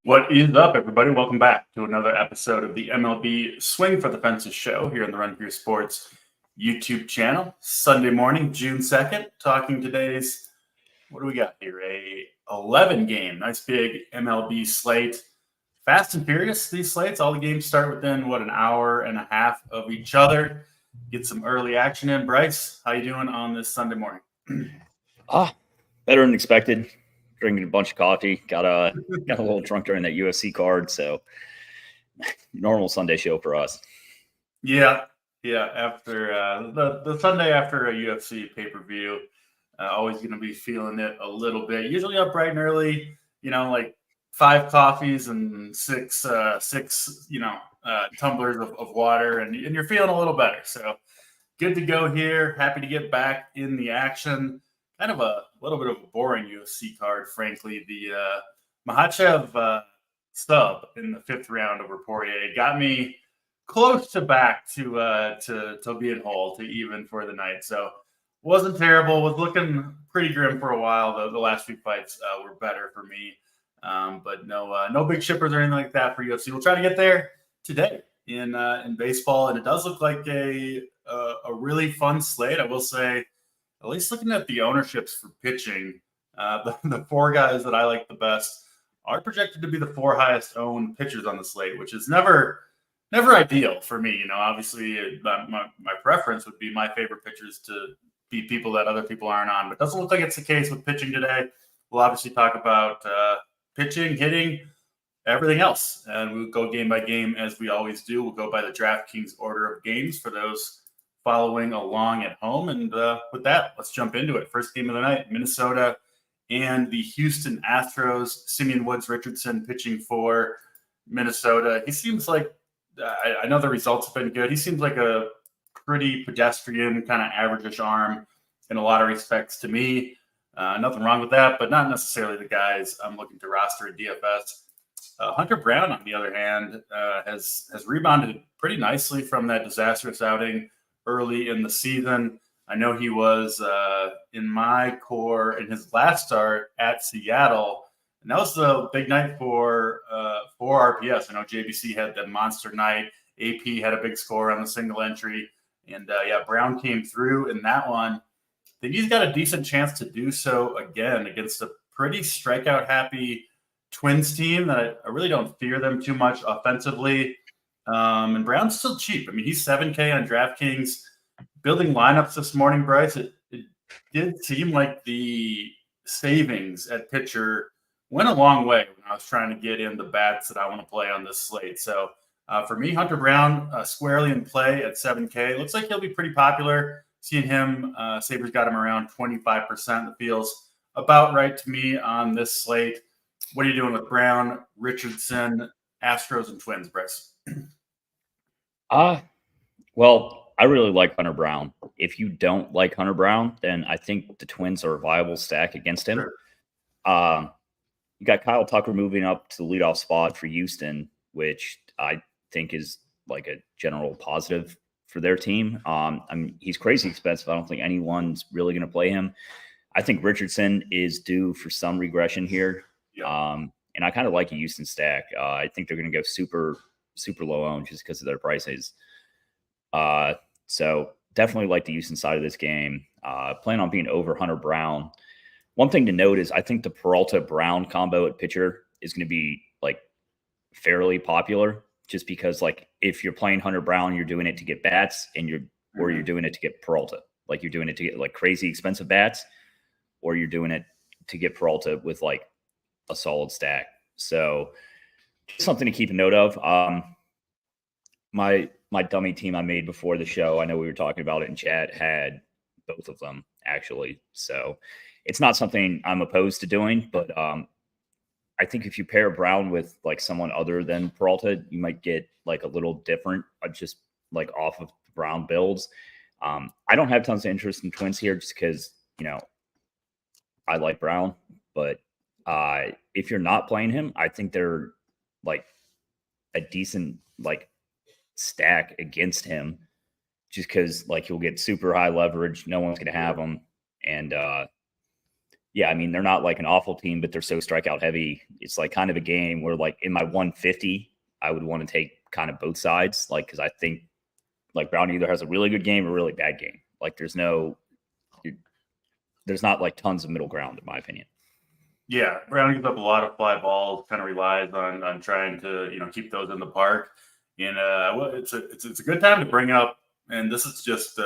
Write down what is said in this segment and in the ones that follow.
What is up, everybody? Welcome back to another episode of the MLB Swing for the Fences show here on the Run Pure Sports YouTube channel. Sunday morning, June 2nd, talking today's, what do we got here? A 11-game, nice big MLB slate. Fast and furious, these slates. All the games start within, an hour and a half of each other. Get some early action in. Bryce, how you doing on this Sunday morning? Better than expected. Drinking a bunch of coffee. Got a little drunk during that UFC card, so normal Sunday show for us. Yeah. After the Sunday after a UFC pay-per-view, always going to be feeling it a little bit. Usually up bright and early, like 5 coffees and six tumblers of water, and you're feeling a little better. So good to go here. Happy to get back in the action. Kind of a little bit of a boring UFC card, frankly. The Makhachev stub in the 5th round over Poirier got me close to back to being whole, to even for the night. So wasn't terrible. Was looking pretty grim for a while. The last few fights were better for me, but no big shippers or anything like that for UFC. We'll try to get there today in baseball, and it does look like a really fun slate. I will say, at least looking at the ownerships for pitching, the 4 guys that I like the best are projected to be the 4 highest owned pitchers on the slate, which is never ideal for me. Obviously my preference would be my favorite pitchers to be people that other people aren't on, but it doesn't look like it's the case with pitching today. We'll obviously talk about pitching, hitting, everything else, and we'll go game by game as we always do. We'll go by the DraftKings order of games for those following along at home. And with that, let's jump into it. First game of the night, Minnesota and the Houston Astros. Simeon Woods Richardson pitching for Minnesota. He seems like, I know the results have been good. He seems like a pretty pedestrian, kind of average-ish arm in a lot of respects to me. Nothing wrong with that, but not necessarily the guys I'm looking to roster at DFS. Hunter Brown, on the other hand, has rebounded pretty nicely from that disastrous outing early in the season. I know he was in my core in his last start at Seattle, and that was the big night for RPS. I know JBC had that monster night. AP had a big score on the single entry, and Brown came through in that one. I think he's got a decent chance to do so again against a pretty strikeout-happy Twins team that I really don't fear them too much offensively. And Brown's still cheap. I mean, he's $7K on DraftKings. Building lineups this morning, Bryce, it did seem like the savings at pitcher went a long way when I was trying to get in the bats that I want to play on this slate. So for me, Hunter Brown squarely in play at 7K. Looks like he'll be pretty popular. Seeing him, Sabres got him around 25%. It feels about right to me on this slate. What are you doing with Brown, Richardson, Astros, and Twins, Bryce? Well, I really like Hunter Brown. If you don't like Hunter Brown, then I think the Twins are a viable stack against him. Sure. You got Kyle Tucker moving up to the leadoff spot for Houston, which I think is like a general positive for their team. I mean, he's crazy expensive. I don't think anyone's really going to play him. I think Richardson is due for some regression here. Yeah. And I kind of like a Houston stack. I think they're going to go super low owned just because of their prices. So definitely like the Houston side of this game. Plan on being over Hunter Brown. One thing to note is I think the Peralta-Brown combo at pitcher is going to be like fairly popular, just because like if you're playing Hunter Brown, you're doing it to get bats, and you're doing it to get Peralta. Like you're doing it to get like crazy expensive bats, or you're doing it to get Peralta with like a solid stack. So something to keep a note of. My dummy team I made before the show, I know we were talking about it in chat, had both of them actually. So it's not something I'm opposed to doing, but I think if you pair Brown with like someone other than Peralta, you might get like a little different, just like off of Brown builds. I don't have tons of interest in Twins here just because, I like Brown, but if you're not playing him, I think they're like a decent like stack against him, just because like you'll get super high leverage. No one's going to have him. And Yeah, I mean, they're not like an awful team, but they're so strikeout heavy. It's like kind of a game where, like, in my 150, I would want to take kind of both sides, like, because I think like Brown either has a really good game or a really bad game. Like, there's not like tons of middle ground, in my opinion. Yeah, Brown gives up a lot of fly balls. Kind of relies on trying to keep those in the park. And well, it's a good time to bring up. And this is just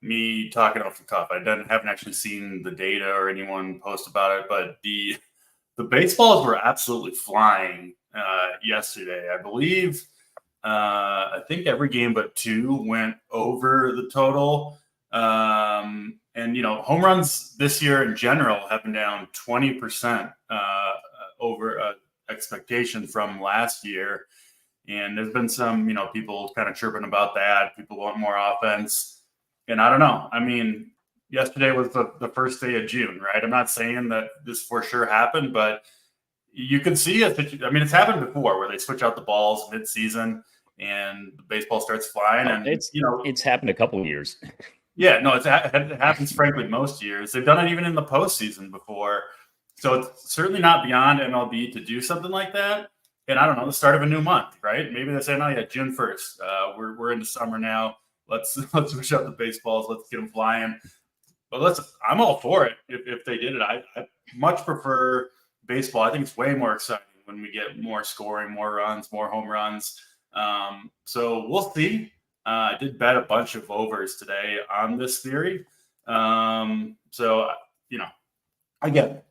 me talking off the cuff. I haven't actually seen the data or anyone post about it, but the baseballs were absolutely flying yesterday. I believe I think every game but two went over the total. And home runs this year in general have been down 20% over expectation from last year. And there's been some, people kind of chirping about that. People want more offense. And I don't know. I mean, yesterday was the first day of June, right? I'm not saying that this for sure happened, but you can see it. I mean, it's happened before where they switch out the balls mid-season and the baseball starts flying. And it's happened a couple of years. Yeah, no, it happens frankly most years. They've done it even in the postseason before. So it's certainly not beyond MLB to do something like that. And I don't know, the start of a new month, right? Maybe they say, no, yeah, June 1st. We're into summer now. Let's switch up the baseballs. Let's get them flying. But I'm all for it if they did it. I much prefer baseball. I think it's way more exciting when we get more scoring, more runs, more home runs. So we'll see. I did bet a bunch of overs today on this theory. So, again,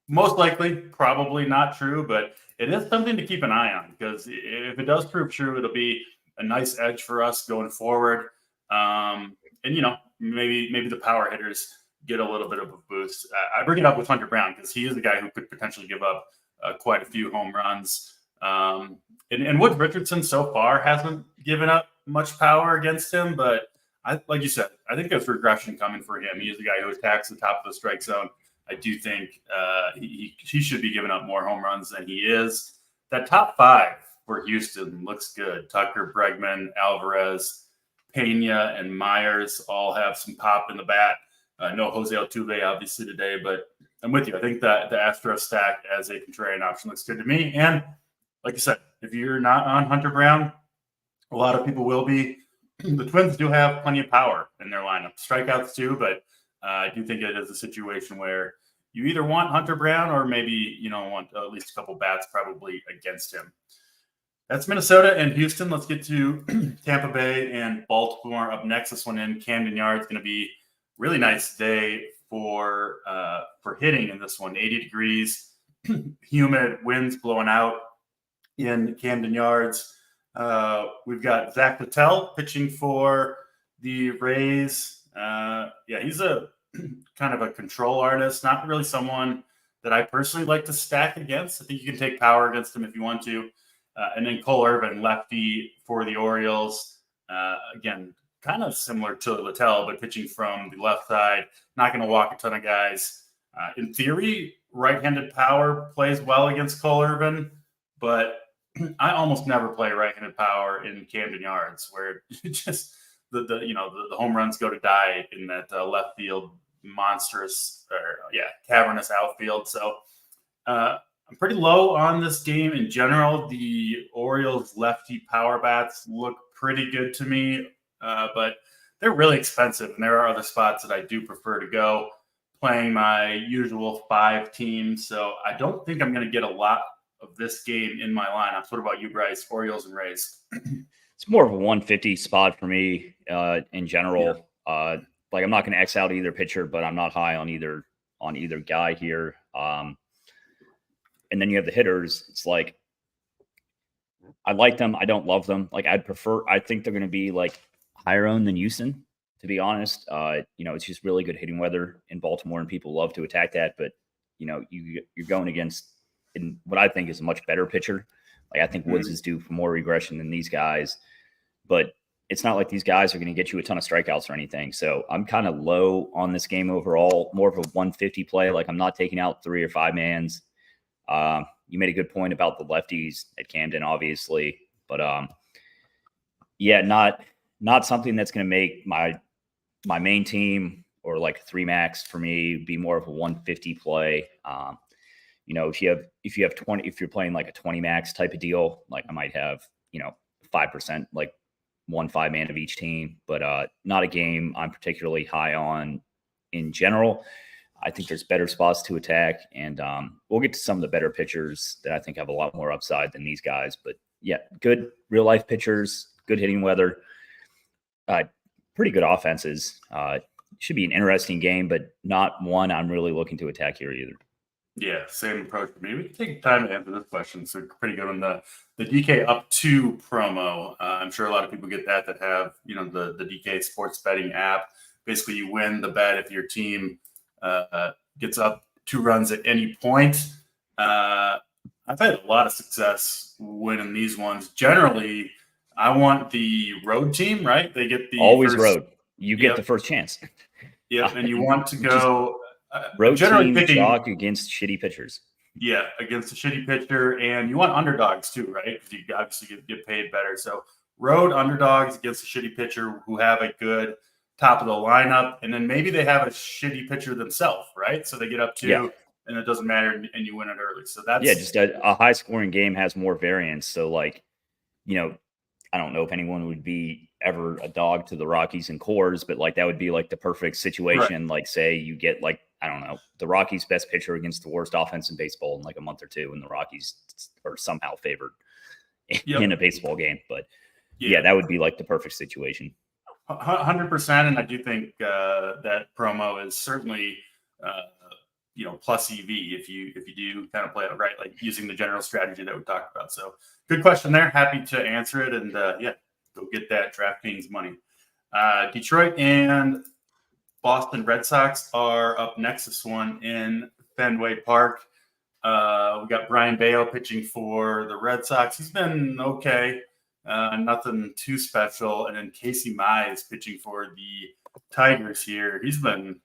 most likely probably not true, but it is something to keep an eye on because if it does prove true, it'll be a nice edge for us going forward. And, maybe the power hitters get a little bit of a boost. I bring it up with Hunter Brown because he is the guy who could potentially give up quite a few home runs. And Wood Richardson so far hasn't given up much power against him, but like you said, I think there's regression coming for him. He is the guy who attacks the top of the strike zone. I do think he should be giving up more home runs than he is. That top five for Houston looks good. Tucker, Bregman, Alvarez, Pena, and Myers all have some pop in the bat. No Jose Altuve, obviously, today, but I'm with you. I think that the Astros stack as a contrarian option looks good to me. And like I said, if you're not on Hunter Brown, a lot of people will be. The Twins do have plenty of power in their lineup. Strikeouts too, but I do think it is a situation where you either want Hunter Brown or maybe want at least a couple bats probably against him. That's Minnesota and Houston. Let's get to Tampa Bay and Baltimore up next. This one in Camden Yards, going to be really nice day for hitting in this one. 80 degrees, humid, winds blowing out in Camden Yards. We've got Zach Patel pitching for the Rays. He's a kind of a control artist, not really someone that I personally like to stack against. I think you can take power against him if you want to. And then Cole Irvin, lefty for the Orioles. Again, kind of similar to Littell, but pitching from the left side. Not going to walk a ton of guys. In theory, right-handed power plays well against Cole Irvin, but I almost never play right-handed power in Camden Yards, where just the home runs go to die in that left field cavernous outfield. So I'm pretty low on this game in general. The Orioles lefty power bats look pretty good to me, but they're really expensive, and there are other spots that I do prefer to go, playing my usual 5 teams. So I don't think I'm going to get a lot of this game in my lineups. What about you, Bryce? Orioles and Rays. It's more of a 150 spot for me in general. Yeah. Like, I'm not going to X out either pitcher, but I'm not high on either guy here. And then you have the hitters. It's like, I like them. I don't love them. Like, I think they're going to be like higher owned than Houston, to be honest. It's just really good hitting weather in Baltimore, and people love to attack that. But, you're going against in what I think is a much better pitcher. Like, I think Woods is due for more regression than these guys, but it's not like these guys are going to get you a ton of strikeouts or anything. So I'm kind of low on this game overall, more of a 150 play. Like, I'm not taking out 3 or 5 mans. You made a good point about the lefties at Camden, obviously, but not something that's going to make my main team or like a 3 max for me, be more of a 150 play. If you have 20, if you're playing like a 20 max type of deal, like I might have, 5%, like 1 5-man of each team, but not a game I'm particularly high on in general. I think there's better spots to attack, and we'll get to some of the better pitchers that I think have a lot more upside than these guys. But yeah, good real life pitchers, good hitting weather, pretty good offenses. Should be an interesting game, but not one I'm really looking to attack here either. Yeah, same approach for me. We can take time to answer this question. So pretty good on the DK up 2 promo. I'm sure a lot of people get that have, the DK sports betting app. Basically, you win the bet if your team gets up 2 runs at any point. I've had a lot of success winning these ones. Generally, I want the road team, right? They get the always first, road. You get the first chance. Yeah, and you want to go road generally team picking chalk against shitty pitchers. Yeah, against a shitty pitcher, and you want underdogs too, right? Because you obviously get paid better. So road underdogs against a shitty pitcher who have a good top of the lineup, and then maybe they have a shitty pitcher themselves, right? So they get up 2, and it doesn't matter, and you win it early. So that's just a high scoring game has more variance. So like, I don't know if anyone would be ever a dog to the Rockies and Coors, but like that would be like the perfect situation. Right. Like say you get like, I don't know, the Rockies' best pitcher against the worst offense in baseball in like a month or 2, and the Rockies are somehow favored in a baseball game. But yeah, that would be like the perfect situation. 100%. And I do think that promo is certainly, plus EV if you do kind of play it right, like using the general strategy that we talked about. So good question there. Happy to answer it. And go get that DraftKings money. Detroit and Boston Red Sox are up next. This one in Fenway Park. We got Brian Bayo pitching for the Red Sox. He's been okay. Nothing too special. And then Casey Mize pitching for the Tigers here. He's been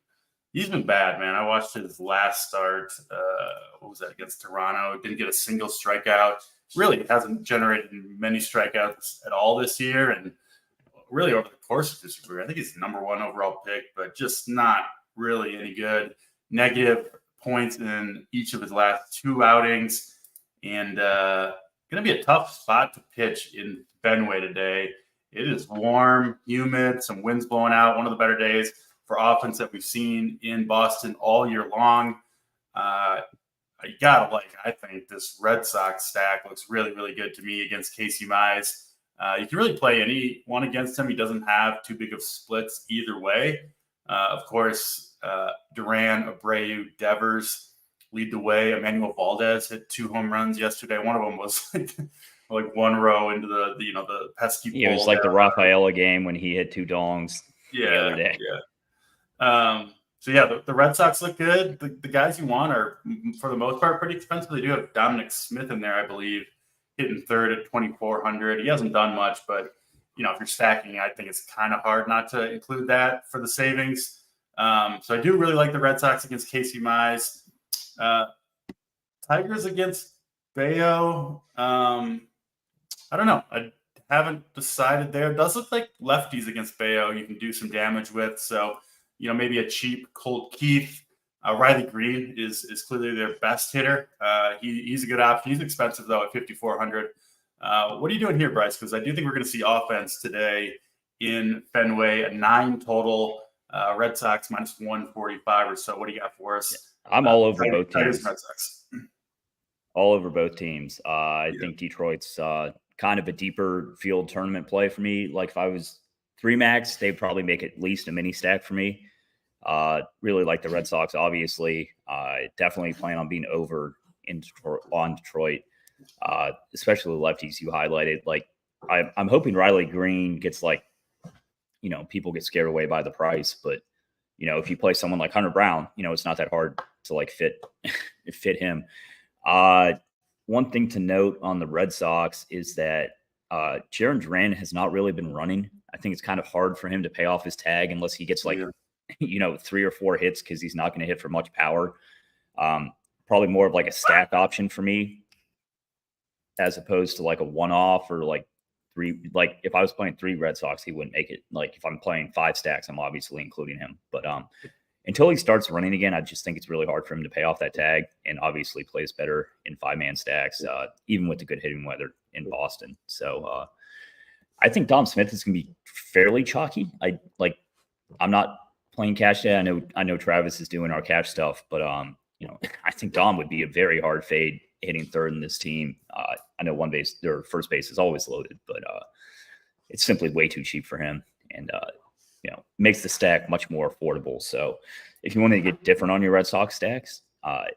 bad, man. I watched his last start. What was that, against Toronto? Didn't get a single strikeout. Really hasn't generated many strikeouts at all this year. And really over the course of his career, I think he's the number 1 overall pick, but just not really any good. Negative points in each of his last 2 outings. And going to be a tough spot to pitch in Fenway today. It is warm, humid, some winds blowing out. One of the better days for offense that we've seen in Boston all year long. You gotta I think this Red Sox stack looks really, really good to me against Casey Mize. You can really play anyone against him. He doesn't have too big of splits either way. Of course, Duran, Abreu, Devers lead the way. Emmanuel Valdez hit 2 home runs yesterday. One of them was like 1 row into the pesky pole. It was like the Rafaela game when he hit 2 dongs the other day. The Red Sox look good. The guys you want are, for the most part, pretty expensive. They do have Dominic Smith in there, I believe, hitting 3rd at 2,400. He hasn't done much, but if you're stacking, I think it's kind of hard not to include that for the savings. So I do really like the Red Sox against Casey Mize. Tigers against Bayo. I don't know. I haven't decided there. It does look like lefties against Bayo you can do some damage with. So, maybe a cheap Colt Keith. Riley Green is clearly their best hitter. He's a good option. He's expensive, though, at 5,400. What are you doing here, Bryce? Because I do think we're going to see offense today in Fenway, a 9 total. Red Sox minus 145 or so. What do you got for us? I'm all over both Tigers, teams. Red Sox. All over both teams. I think Detroit's kind of a deeper field tournament play for me. Like if I was 3 max, they'd probably make at least a mini stack for me. Really like the Red Sox, obviously. Definitely plan on being over in Detroit, on Detroit, especially the lefties you highlighted. Like I'm hoping Riley Green gets people get scared away by the price, but if you play someone like Hunter Brown, it's not that hard to fit him. One thing to note on the Red Sox is that Jarren Duran has not really been running. I think it's kind of hard for him to pay off his tag unless he gets 3 or 4 hits, because he's not going to hit for much power. Probably more of like a stack option for me, as opposed to like a one-off or like 3, like if I was playing 3 Red Sox, he wouldn't make it. Like if I'm playing 5 stacks, I'm obviously including him. But until he starts running again, I just think it's really hard for him to pay off that tag, and obviously plays better in 5-man stacks, even with the good hitting weather in Boston. So I think Dom Smith is going to be fairly chalky. I'm not playing cash day. I know Travis is doing our cash stuff, but I think Dom would be a very hard fade hitting third in this team. I know first base is always loaded, but it's simply way too cheap for him, and makes the stack much more affordable. So if you want to get different on your Red Sox stacks, I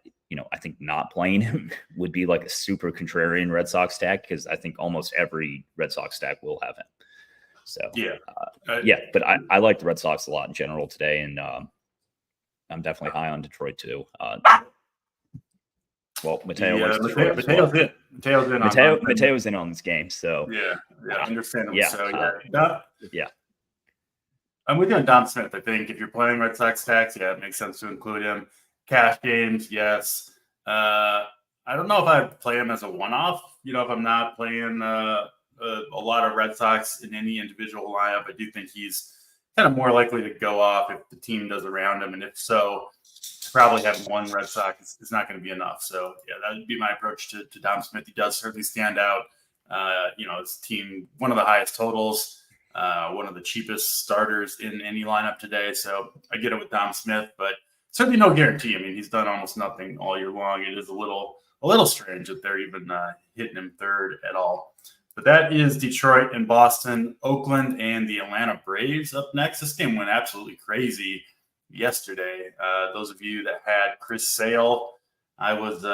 think not playing him would be like a super contrarian Red Sox stack, because I think almost every Red Sox stack will have him. So but I like the Red Sox a lot in general today, and I'm definitely high on Detroit too. Well, Mateo's in on this game, so understandable. Yeah, I'm with you on Dom Smith. I think if you're playing Red Sox stacks, it makes sense to include him. Cash games, yes. I don't know if I'd play him as a one-off. If I'm not playing a lot of Red Sox in any individual lineup, I do think he's kind of more likely to go off if the team does around him. And if so, probably having one Red Sox is not going to be enough. So, that would be my approach to Dom Smith. He does certainly stand out. His team, one of the highest totals, one of the cheapest starters in any lineup today. So I get it with Dom Smith, but certainly no guarantee. I mean, he's done almost nothing all year long. It is a little strange that they're even hitting him third at all. But that is Detroit and Boston, Oakland, and the Atlanta Braves up next. This game went absolutely crazy yesterday. Those of you that had Chris Sale, I was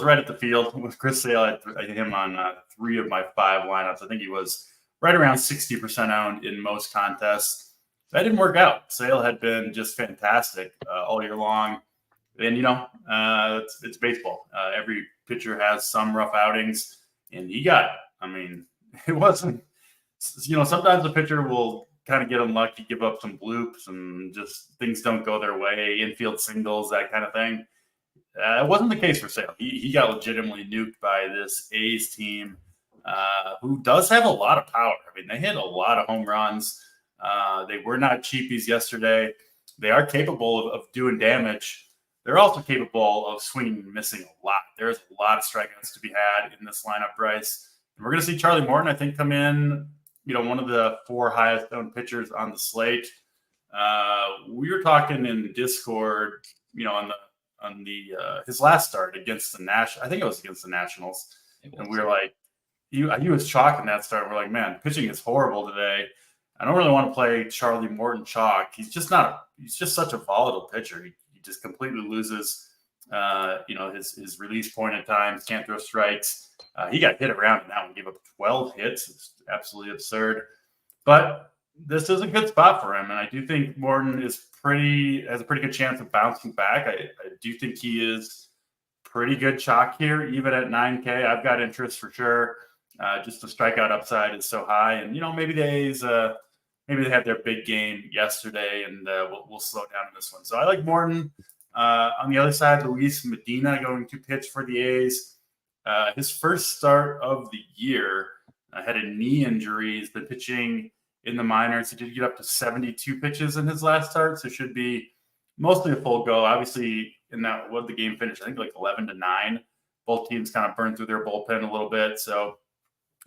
right at the field with Chris Sale. I had him on 3 of my 5 lineups. I think he was right around 60% owned in most contests. That didn't work out. Sale had been just fantastic all year long. And, it's baseball. Every pitcher has some rough outings, and he got it. I mean, it wasn't, sometimes the pitcher will kind of get unlucky, give up some bloops, and just things don't go their way, infield singles, that kind of thing. It wasn't the case for Sale. He got legitimately nuked by this A's team, who does have a lot of power. I mean, they hit a lot of home runs. They were not cheapies yesterday. They are capable of doing damage. They're also capable of swinging and missing a lot. There's a lot of strikeouts to be had in this lineup, Bryce. And we're going to see Charlie Morton, I think, come in, one of the 4 highest owned pitchers on the slate. We were talking in Discord, on the his last start against the I think it was against the Nationals. And we were like, he was chalking that start. We're like, man, pitching is horrible today. I don't really want to play Charlie Morton chalk. He's just such a volatile pitcher. He just completely loses, his release point at times, can't throw strikes. He got hit around in that one, gave up 12 hits. It's absolutely absurd. But this is a good spot for him. And I do think Morton has a pretty good chance of bouncing back. I do think he is pretty good chalk here, even at 9K. I've got interest for sure. Just the strikeout upside is so high. And, maybe the A's, maybe they had their big game yesterday, and we'll slow down in this one. So I like Morton. On the other side, Luis Medina going to pitch for the A's. His first start of the year, had a knee injury. He's been pitching in the minors. He did get up to 72 pitches in his last start, so should be mostly a full go. Obviously, in that, what the game finished, I think like 11-9. Both teams kind of burned through their bullpen a little bit. So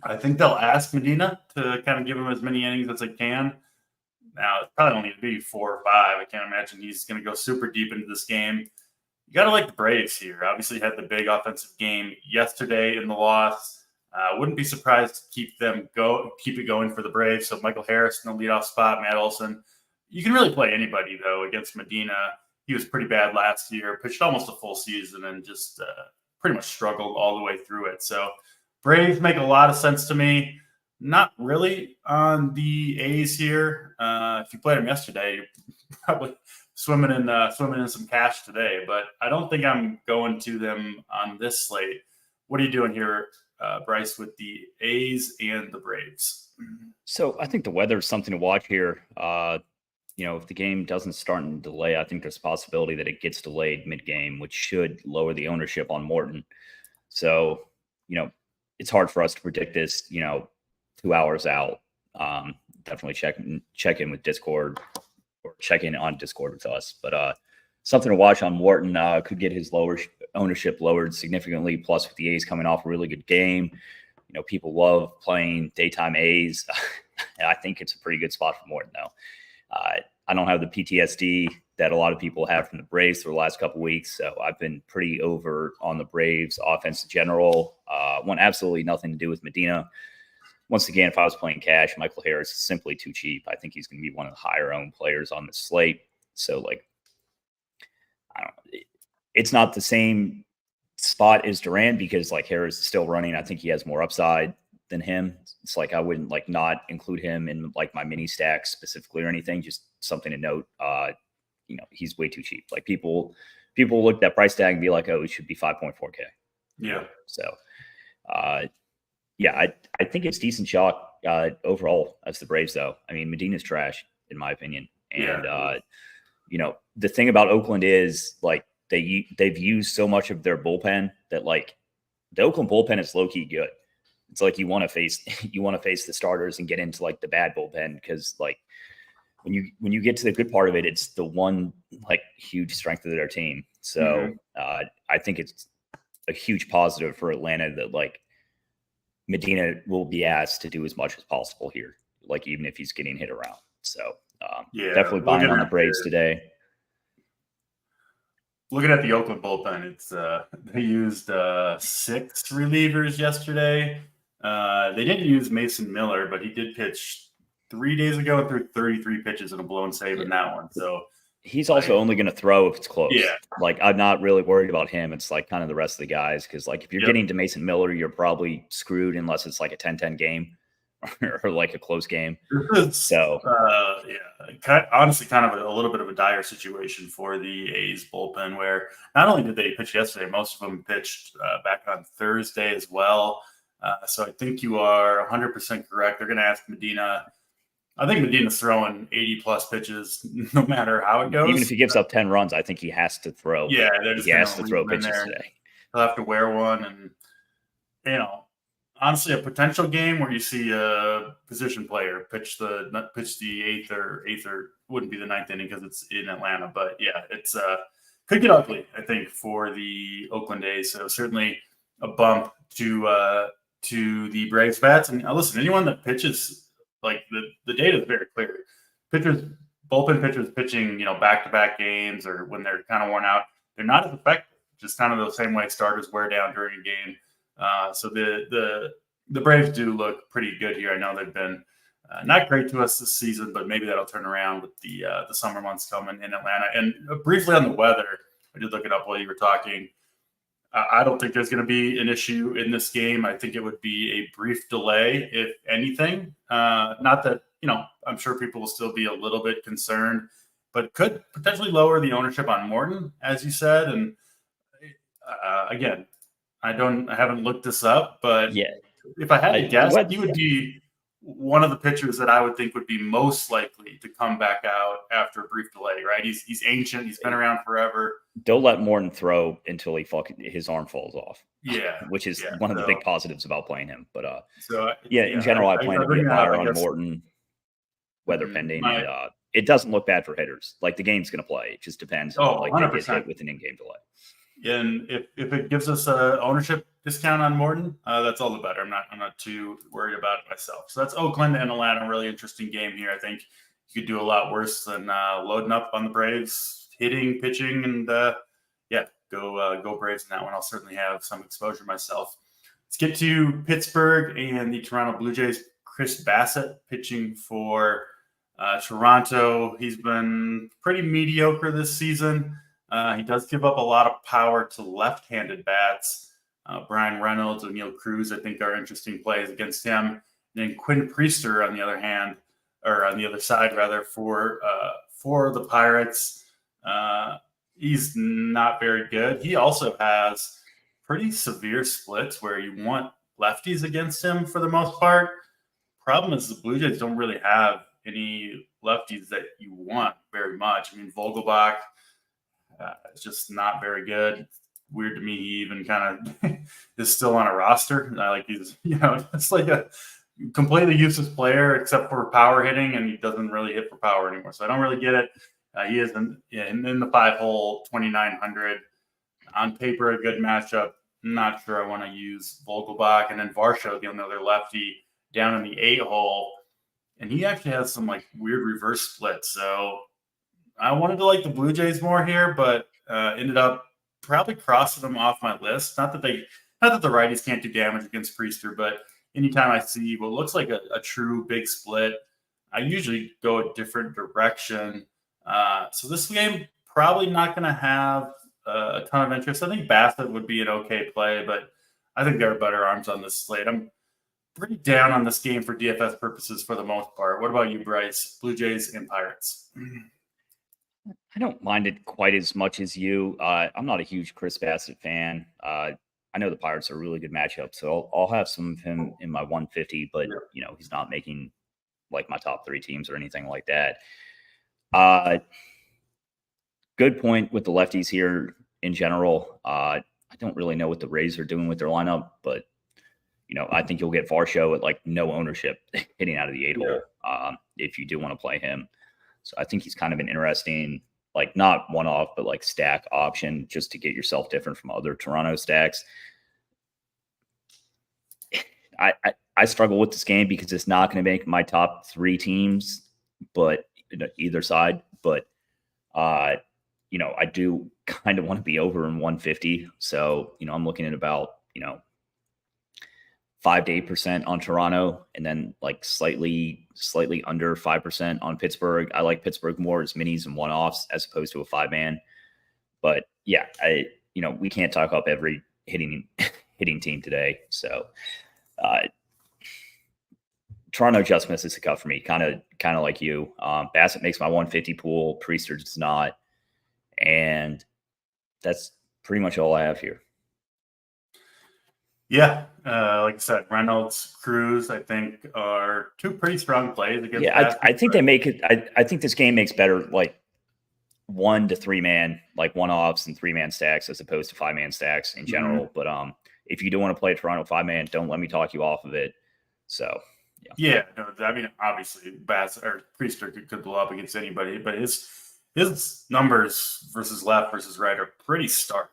I think they'll ask Medina to kind of give him as many innings as they can. Now, it's probably only going to be 4 or 5. I can't imagine he's going to go super deep into this game. You got to like the Braves here. Obviously had the big offensive game yesterday in the loss. Wouldn't be surprised to keep it going for the Braves. So Michael Harris in the leadoff spot, Matt Olson. You can really play anybody, though, against Medina. He was pretty bad last year, pitched almost a full season, and just pretty much struggled all the way through it. So Braves make a lot of sense to me. Not really on the A's here. If you played them yesterday, you're probably swimming in some cash today. But I don't think I'm going to them on this slate. What are you doing here, Bryce, with the A's and the Braves? So I think the weather is something to watch here. If the game doesn't start in delay, I think there's a possibility that it gets delayed mid-game, which should lower the ownership on Morton. So, it's hard for us to predict this, 2 hours out, definitely check in with Discord or check in on Discord with us. But something to watch on Morton. Could get his ownership lowered significantly. Plus, with the A's coming off a really good game, people love playing daytime A's. I think it's a pretty good spot for Morton, though. I don't have the PTSD that a lot of people have from the Braves for the last couple of weeks, so I've been pretty over on the Braves offense in general. Want absolutely nothing to do with Medina. Once again, if I was playing cash, Michael Harris is simply too cheap. I think he's going to be one of the higher owned players on the slate. So, I don't know. It's not the same spot as Durant because Harris is still running. I think he has more upside than him. It's I wouldn't not include him in my mini stacks specifically or anything. Just something to note. He's way too cheap. People look at that price tag and be like, oh, it should be 5.4K. Yeah. So, yeah, I think it's decent shot overall as the Braves, though. I mean, Medina's trash, in my opinion. And, the thing about Oakland is, they've used so much of their bullpen that, the Oakland bullpen is low-key good. It's you want to face the starters and get into, the bad bullpen because, when you get to the good part of it, it's the one, huge strength of their team. So, I think it's a huge positive for Atlanta that, Medina will be asked to do as much as possible here, even if he's getting hit around. So definitely buying on the Braves today. Looking at the Oakland bullpen, it's they used 6 relievers yesterday. They didn't use Mason Miller, but he did pitch 3 days ago and threw 33 pitches and a blown save in that one. So he's also only going to throw if it's close. Yeah. I'm not really worried about him. It's kind of the rest of the guys. Cause if you're getting to Mason Miller, you're probably screwed unless it's a 10-10 game or a close game. So, honestly, kind of a little bit of a dire situation for the A's bullpen where not only did they pitch yesterday, most of them pitched back on Thursday as well. So I think you are 100% correct. They're going to ask Medina. I think Medina's throwing 80-plus pitches no matter how it goes. Even if he gives up 10 runs, I think he has to throw. Yeah, he has to throw pitches today. He'll have to wear one. And, honestly, a potential game where you see a position player pitch the eighth or wouldn't be the ninth inning because it's in Atlanta. But, yeah, it's could get ugly, I think, for the Oakland A's. So certainly a bump to the Braves bats. And listen, anyone that pitches – the data is very clear. Bullpen pitchers pitching, back-to-back games or when they're kind of worn out, they're not as effective. Just kind of the same way starters wear down during a game. So the Braves do look pretty good here. I know they've been not great to us this season, but maybe that'll turn around with the summer months coming in Atlanta. And briefly on the weather, I did look it up while you were talking. I don't think there's going to be an issue in this game. I think it would be a brief delay, if anything. Not that, I'm sure people will still be a little bit concerned, but could potentially lower the ownership on Morton, as you said. And again, I haven't looked this up, but if I had to guess, he would be one of the pitchers that I would think would be most likely to come back out after a brief delay, right? He's ancient. He's been around forever. Don't let Morton throw until his arm falls off. Yeah. Which is one of the big positives about playing him. But in general, I plan to be a buyer on Morton, weather pending. And it doesn't look bad for hitters. The game's going to play. It just depends on they get hit with an in-game delay. And if it gives us a ownership discount on Morton, that's all the better. I'm not too worried about it myself. So that's Oakland and Atlanta. Really interesting game here. I think you could do a lot worse than loading up on the Braves, hitting, pitching, and go Braves in that one. I'll certainly have some exposure myself. Let's get to Pittsburgh and the Toronto Blue Jays. Chris Bassett pitching for Toronto. He's been pretty mediocre this season. He does give up a lot of power to left-handed bats. Brian Reynolds, O'Neal Cruz, I think, are interesting plays against him. And then Quinn Priester, on the other side, rather, for the Pirates. He's not very good. He also has pretty severe splits where you want lefties against him for the most part. Problem is the Blue Jays don't really have any lefties that you want very much. I mean, Vogelbach, it's just not very good. Weird to me, he even kind of is still on a roster. He's, it's like a completely useless player except for power hitting, and he doesn't really hit for power anymore. So I don't really get it. He is in the 5-hole, 2,900. On paper, a good matchup. Not sure I want to use Vogelbach. And then Varsho, the other lefty, down in the 8-hole. And he actually has some like weird reverse splits. So I wanted to like the Blue Jays more here, but ended up probably crossing them off my list. Not that the righties can't do damage against Priester, but anytime I see what looks like a true big split, I usually go a different direction. So this game probably not going to have a ton of interest. I think Bassett would be an okay play, but I think there are better arms on this slate. I'm pretty down on this game for DFS purposes for the most part. What about you, Bryce? Blue Jays and Pirates. I don't mind it quite as much as you. I'm not a huge Chris Bassett fan. I know the Pirates are a really good matchup, so I'll have some of him in my 150, but he's not making like my top 3 teams or anything like that. Good point with the lefties here in general. I don't really know what the Rays are doing with their lineup, but I think you'll get Varsho at like no ownership hitting out of the 8-hole if you do want to play him. So I think he's kind of an interesting, like not one-off, but like stack option just to get yourself different from other Toronto stacks. I struggle with this game because it's not going to make my top 3 teams, but either side. But I do kind of want to be over in 150. So I'm looking at about 5 to 8% on Toronto, and then like slightly under 5% on Pittsburgh. I like Pittsburgh more as minis and one-offs as opposed to a 5-man. But yeah, we can't talk up every hitting team today. So Toronto just misses the cut for me, kind of like you. Bassett makes my 150 pool. Priester does not, and that's pretty much all I have here. Yeah, like I said, Reynolds, Cruz, I think are 2 pretty strong plays against. Yeah, I think they make it. I think this game makes better like 1 to 3-man, like one-offs and 3-man stacks as opposed to 5-man stacks in general. But if you do want to play Toronto 5-man, don't let me talk you off of it. So yeah, no, I mean obviously Bass or Priester could blow up against anybody, but his numbers versus left versus right are pretty stark.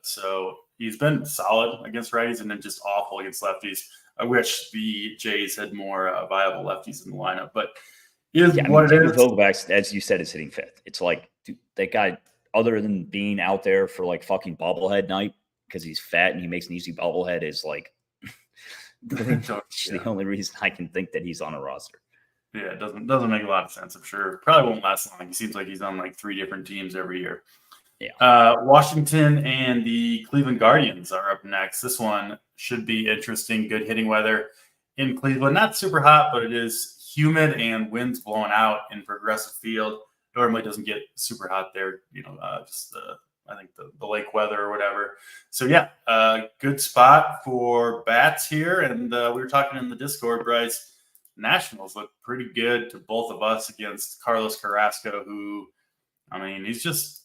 So he's been solid against righties and then just awful against lefties. I wish the Jays had more viable lefties in the lineup, but Vogelbach, as you said, is hitting 5th. It's like, dude, that guy, other than being out there for like fucking bobblehead night because he's fat and he makes an easy bobblehead, is like the only reason I can think that he's on a roster. Yeah, it doesn't make a lot of sense. I'm sure probably won't last long. He seems like he's on like 3 different teams every year. Yeah. Washington and the Cleveland Guardians are up next. This one should be interesting. Good hitting weather in Cleveland. Not super hot, but it is humid and winds blowing out in Progressive Field. Normally doesn't get super hot there. I think the lake weather or whatever. So yeah, good spot for bats here. And we were talking in the Discord, Bryce. Nationals look pretty good to both of us against Carlos Carrasco, who, I mean, he's just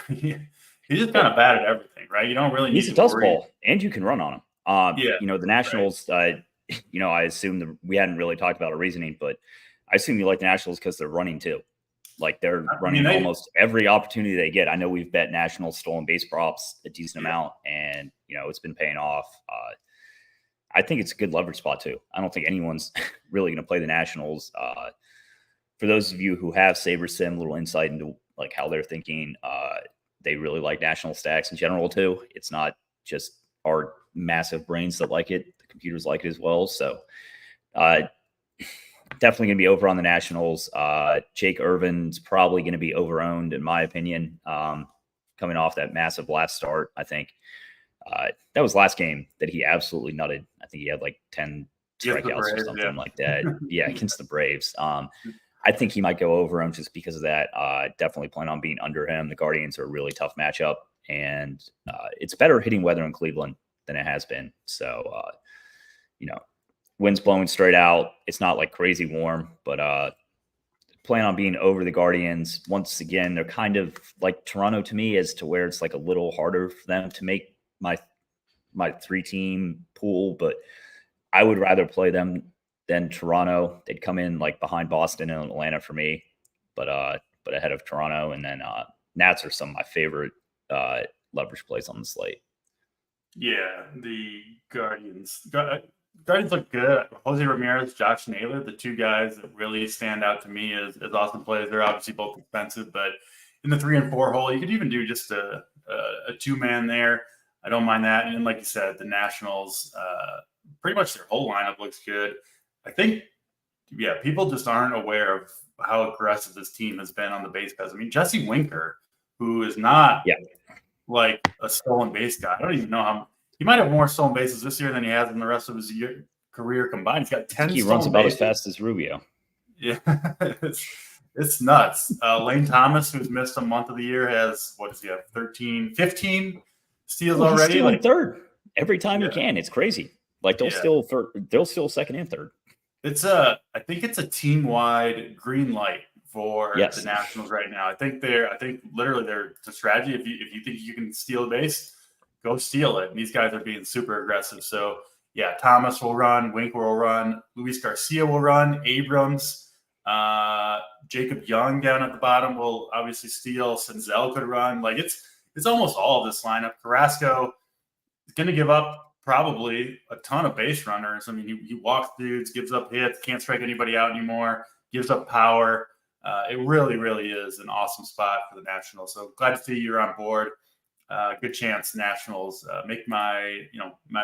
kind of bad at everything, right? You don't really need to dust ball, and you can run on him. The Nationals, right. I assume we hadn't really talked about a reasoning, but I assume you like the Nationals because they're running too. Like they're running almost every opportunity they get. I know we've bet Nationals stolen base props a decent amount, and it's been paying off. I think it's a good leverage spot too. I don't think anyone's really going to play the Nationals. For those of you who have SaberSim, a little insight into like how they're thinking, they really like national stacks in general too. It's not just our massive brains that like it; the computers like it as well. So, definitely going to be over on the Nationals. Jake Irvin's probably going to be overowned, in my opinion, coming off that massive last start. I think that was last game that he absolutely nutted. I think he had like 10 strikeouts or something like that. Yeah, against the Braves. I think he might go over him just because of that. Definitely plan on being under him. The Guardians are a really tough matchup, and it's better hitting weather in Cleveland than it has been. So, wind's blowing straight out. It's not like crazy warm, but plan on being over the Guardians. Once again, they're kind of like Toronto to me, as to where it's like a little harder for them to make my 3-team pool, but I would rather play them then Toronto. They'd come in like behind Boston and Atlanta for me, but ahead of Toronto. And then Nats are some of my favorite leverage plays on the slate. Yeah, the Guardians. Guardians look good. Jose Ramirez, Josh Naylor, the two guys that really stand out to me as awesome plays. They're obviously both expensive, but in the 3 and 4 hole, you could even do just a 2-man there. I don't mind that. And like you said, the Nationals, pretty much their whole lineup looks good. I think, people just aren't aware of how aggressive this team has been on the base paths. I mean, Jesse Winker, who is not like a stolen base guy. I don't even know how he might have more stolen bases this year than he has in the rest of his career combined. He's got 10. He runs about as fast as Rubio. Yeah, it's nuts. Lane Thomas, who's missed a month of the year, has what does he have? 15 steals already. He's stealing third every time he can. It's crazy. Like they'll steal third. They'll steal second and third. I think it's a team-wide green light for the Nationals right now. I think literally their strategy. If you think you can steal a base, go steal it. And these guys are being super aggressive. So Thomas will run, Winker will run, Luis Garcia will run, Abrams, Jacob Young down at the bottom will obviously steal. Senzel could run. Like it's almost all of this lineup. Carrasco is going to give up probably a ton of base runners. I mean, he walks dudes, gives up hits, can't strike anybody out anymore, gives up power. It really, really is an awesome spot for the Nationals. So glad to see you're on board. Good chance Nationals make my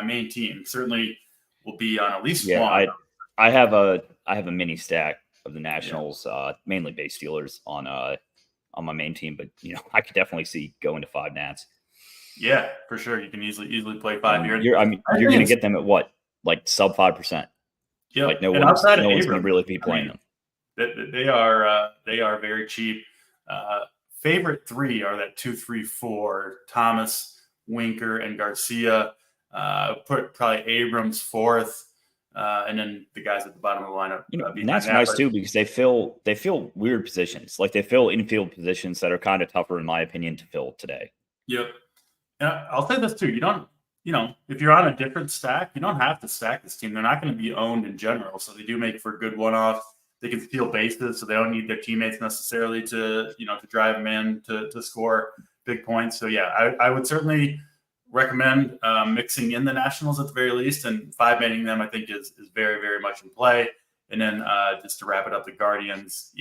main team. Certainly will be on at least one. I have a mini stack of the Nationals, mainly base stealers on my main team, but I could definitely see going to 5 Nats. Yeah, for sure. You can easily play 5 here. You're going to get them at what, like sub 5%. Yeah, like no one's going to really be playing them. They are very cheap. Favorite 3 are that 2, 3, 4. Thomas, Winker, and Garcia. Put probably Abrams 4th, and then the guys at the bottom of the lineup. And that's nice too because they fill weird positions. Like they fill infield positions that are kind of tougher, in my opinion, to fill today. Yep. And I'll say this too. You don't, if you're on a different stack, you don't have to stack this team. They're not going to be owned in general. So they do make for good one-offs. They can steal bases, so they don't need their teammates necessarily to drive them in to score big points. So I would certainly recommend mixing in the Nationals at the very least, and 5-manning them I think is very, very much in play. And then just to wrap it up, the Guardians,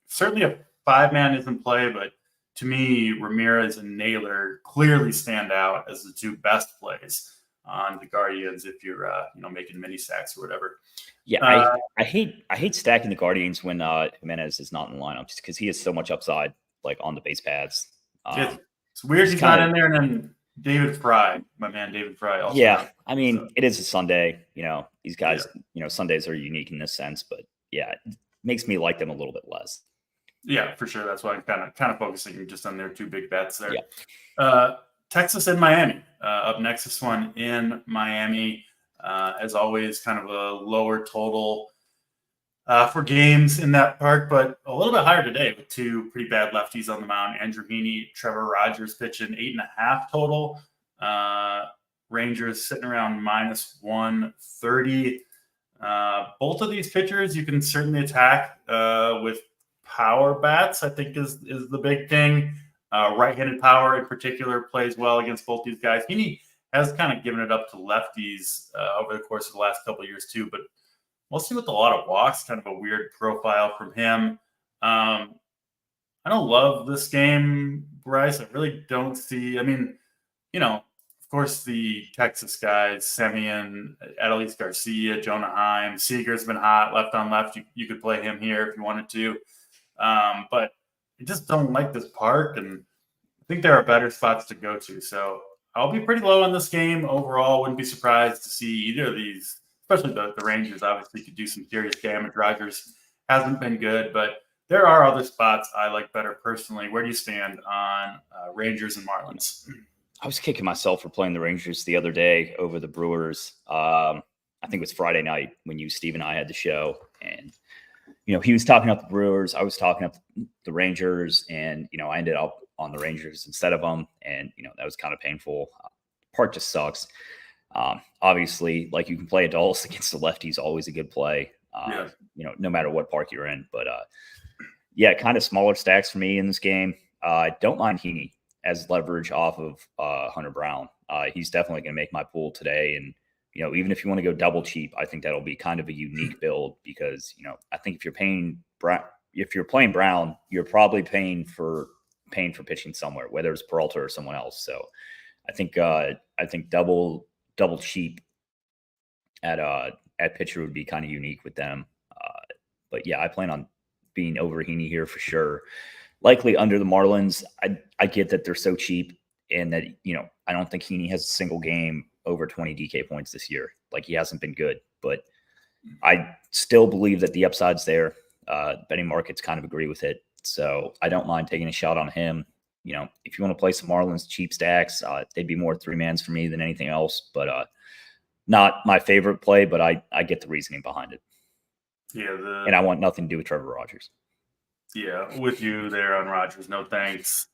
certainly a 5-man is in play, but to me, Ramirez and Naylor clearly stand out as the 2 best plays on the Guardians if you're making mini stacks or whatever. Yeah, I hate stacking the Guardians when Jimenez is not in the lineup just because he has so much upside like on the base pads. It's weird he's not in there, and then David Fry, my man David Fry. Also I mean it is a Sunday. These guys, Sundays are unique in this sense, but it makes me like them a little bit less. Yeah, for sure. That's why I'm kind of focusing just on their 2 big bets there. Yeah. Texas and Miami up next. This one in Miami, as always, kind of a lower total for games in that park, but a little bit higher today with 2 pretty bad lefties on the mound. Andrew Heaney, Trevor Rogers pitching 8.5 total. Rangers sitting around -130. Both of these pitchers you can certainly attack with power bats, I think is the big thing. Right-handed power in particular plays well against both these guys. Heaney has kind of given it up to lefties over the course of the last couple of years too, but mostly with a lot of walks, kind of a weird profile from him. I don't love this game, Bryce. I really don't see, of course the Texas guys, Semien, Adolis Garcia, Jonah Heim, Seager's been hot, left on left. You could play him here if you wanted to. But I just don't like this park, and I think there are better spots to go to. So I'll be pretty low on this game overall. Wouldn't be surprised to see either of these, especially the Rangers obviously could do some serious damage. Rogers hasn't been good, but there are other spots I like better personally. Where do you stand on Rangers and Marlins? I was kicking myself for playing the Rangers the other day over the Brewers. I think it was Friday night when Steve and I had the show, and he was talking up the Brewers. I was talking up the Rangers, and, I ended up on the Rangers instead of them. And, that was kind of painful. Part just sucks. Obviously, like you can play Adolis against the lefties, always a good play. No matter what park you're in. But yeah, kind of smaller stacks for me in this game. Don't mind Heaney as leverage off of Hunter Brown. He's definitely going to make my pool today. And, even if you want to go double cheap, I think that'll be kind of a unique build because, I think if you're playing Brown, you're probably paying for pitching somewhere, whether it's Peralta or someone else. So I think double cheap at pitcher would be kind of unique with them. But yeah, I plan on being over Heaney here for sure. Likely under the Marlins. I get that they're so cheap and that, I don't think Heaney has a single game over 20 DK points this year. Like he hasn't been good, but I still believe that the upside's there. Betting markets kind of agree with it. So I don't mind taking a shot on him. If you want to play some Marlins cheap stacks, they'd be more 3-mans for me than anything else, but not my favorite play, but I get the reasoning behind it. Yeah. And I want nothing to do with Trevor Rogers. Yeah, with you there on Rogers. No thanks.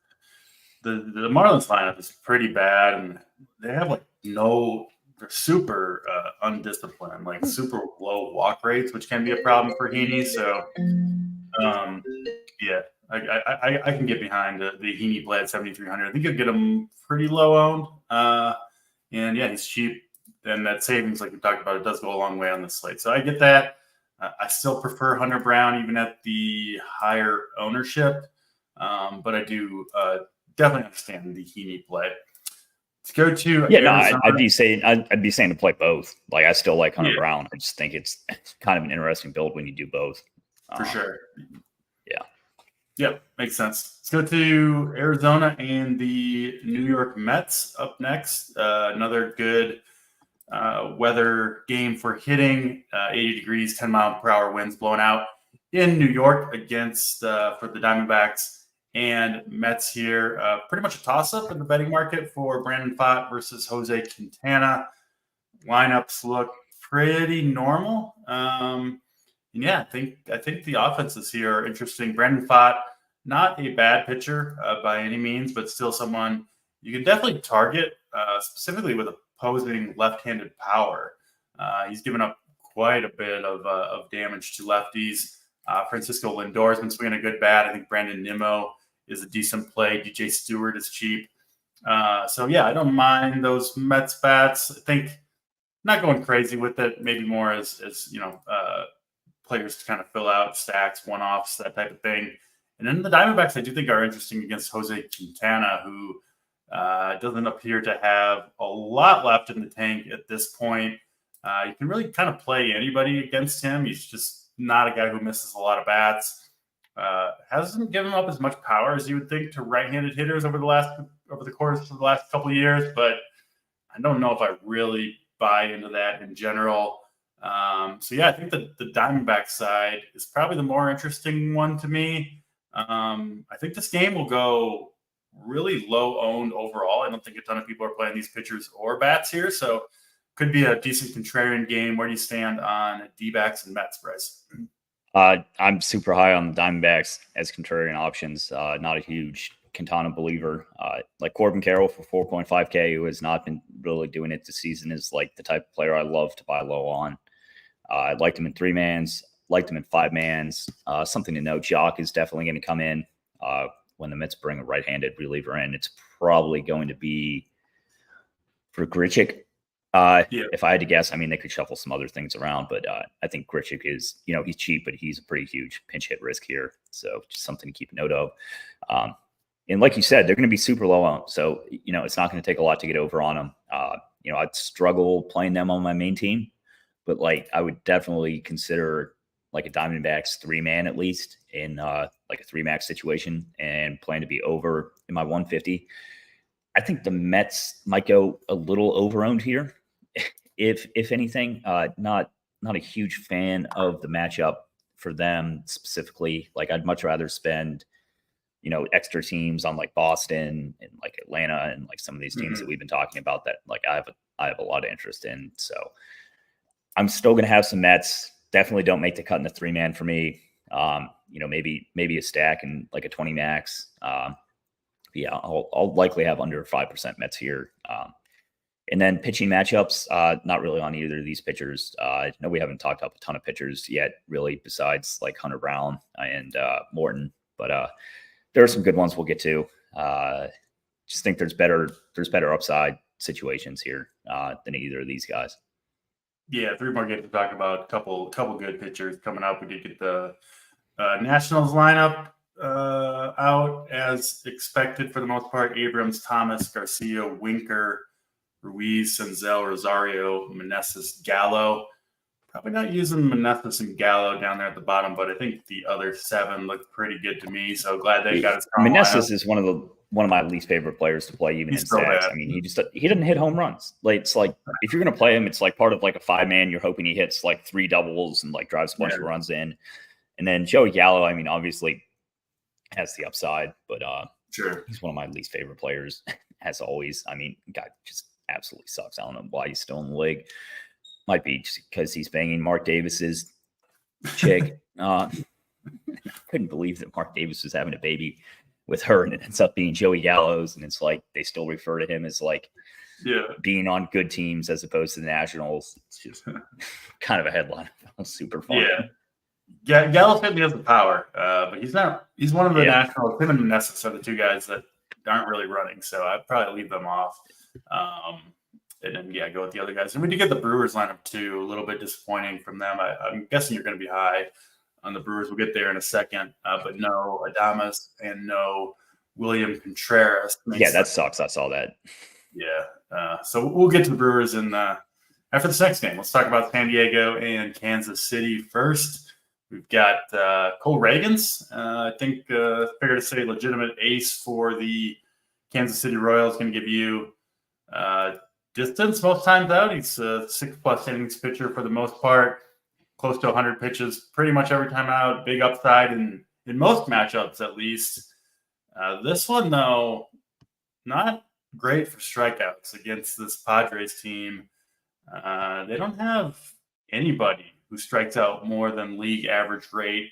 The Marlins lineup is pretty bad, and they have they're super undisciplined, super low walk rates, which can be a problem for Heaney. So, yeah, I can get behind the Heaney play at 7,300. I think you'll get him pretty low owned. And yeah, he's cheap, and that savings, like we talked about, it does go a long way on the slate. So I get that. I still prefer Hunter Brown even at the higher ownership, but I do definitely understand the Heaney play. Let's go to I'd be saying to play both. Like I still like Hunter Brown. I just think it's kind of an interesting build when you do both. For sure. Yeah. Yep, makes sense. Let's go to Arizona and the New York Mets up next. Another good weather game for hitting. 80 degrees, 10-mile-per-hour winds blowing out in New York against for the Diamondbacks and Mets here. Pretty much a toss-up in the betting market for Brandon Pfaadt versus Jose Quintana. Lineups look pretty normal. And yeah, I think the offenses here are interesting. Brandon Pfaadt, not a bad pitcher by any means, but still someone you can definitely target, specifically with opposing left-handed power. He's given up quite a bit of damage to lefties. Francisco Lindor's been swinging a good bat. I think Brandon Nimmo is a decent play. DJ Stewart is cheap. So yeah, I don't mind those Mets bats. I think not going crazy with it. Maybe more as players to kind of fill out stacks, one-offs, that type of thing. And then the Diamondbacks, I do think, are interesting against Jose Quintana, who doesn't appear to have a lot left in the tank at this point. You can really kind of play anybody against him. He's just not a guy who misses a lot of bats. Hasn't given up as much power as you would think to right-handed hitters over the course of the last couple of years, but I don't know if I really buy into that in general. So yeah, I think that the Diamondback side is probably the more interesting one to me. I think this game will go really low owned overall. I don't think a ton of people are playing these pitchers or bats here, so could be a decent contrarian game. Where do you stand on D-backs and Mets, Bryce? I'm super high on the Diamondbacks as contrarian options. Not a huge Quintana believer. Like Corbin Carroll for 4.5K, who has not been really doing it this season, is like the type of player I love to buy low on. I liked him in 3-mans, liked him in 5-mans. Something to note, Jock is definitely going to come in when the Mets bring a right-handed reliever in. It's probably going to be for Grichuk. If I had to guess, I mean, they could shuffle some other things around, but I think Grichuk is, he's cheap, but he's a pretty huge pinch hit risk here. So just something to keep note of. And like you said, they're going to be super low on. So, it's not going to take a lot to get over on them. I'd struggle playing them on my main team, but I would definitely consider a Diamondbacks 3-man at least in a 3-max situation and plan to be over in my 150. I think the Mets might go a little over-owned here. If anything, not a huge fan of the matchup for them specifically. I'd much rather spend, extra teams on Boston and Atlanta and some of these teams that we've been talking about that I have a lot of interest in. So I'm still going to have some Mets. Definitely don't make the cut in the 3-man for me. Maybe a stack and a 20 max. Yeah, I'll likely have under 5% Mets here. And then pitching matchups, not really on either of these pitchers. No, we haven't talked up a ton of pitchers yet, really, besides like Hunter Brown and Morton. But there are some good ones we'll get to. Just think there's better upside situations here than either of these guys. Yeah, 3 more games to talk about. Couple good pitchers coming up. We did get the Nationals lineup out as expected for the most part. Abrams, Thomas, Garcia, Winker, Ruiz, Senzel, Rosario, Meneses, Gallo. Probably not using Meneses and Gallo down there at the bottom, but I think the other 7 looked pretty good to me. So glad they got a strong Meneses lineup. is one of my least favorite players to play, even He's in so stats. bad. I mean, he doesn't hit home runs. Like, it's like if you're gonna play him, it's like part of like a 5-man. You're hoping he hits like 3 doubles and like drives a bunch of runs in. And then Joey Gallo, I mean, obviously has the upside, but Sure. he's one of my least favorite players, as always. I mean, guy just absolutely sucks. I don't know why he's still in the league. Might be just because he's banging Mark Davis's chick. I couldn't believe that Mark Davis was having a baby with her, and it ends up being Joey Gallo's, and it's like they still refer to him as like being on good teams as opposed to the Nationals. It's just kind of a headline. Super fun. Yeah, Gallo certainly has the power, but he's not. He's one of the Nationals. Him and Meneses are the 2 guys that aren't really running, so I'd probably leave them off. And then, go with the other guys. And we did get the Brewers lineup, too. A little bit disappointing from them. I'm guessing you're going to be high on the Brewers. We'll get there in a second. But no Adames and no William Contreras. Yeah, that sucks. I saw that. Yeah. So we'll get to the Brewers after this next game. Let's talk about San Diego and Kansas City first. We've got Cole Ragans. I think fair to say legitimate ace for the Kansas City Royals. Going to give you distance most times out. He's a 6+ innings pitcher for the most part, close to 100 pitches pretty much every time out. Big upside in most matchups, at least. This one, though, not great for strikeouts against this Padres team. They don't have anybody who strikes out more than league average rate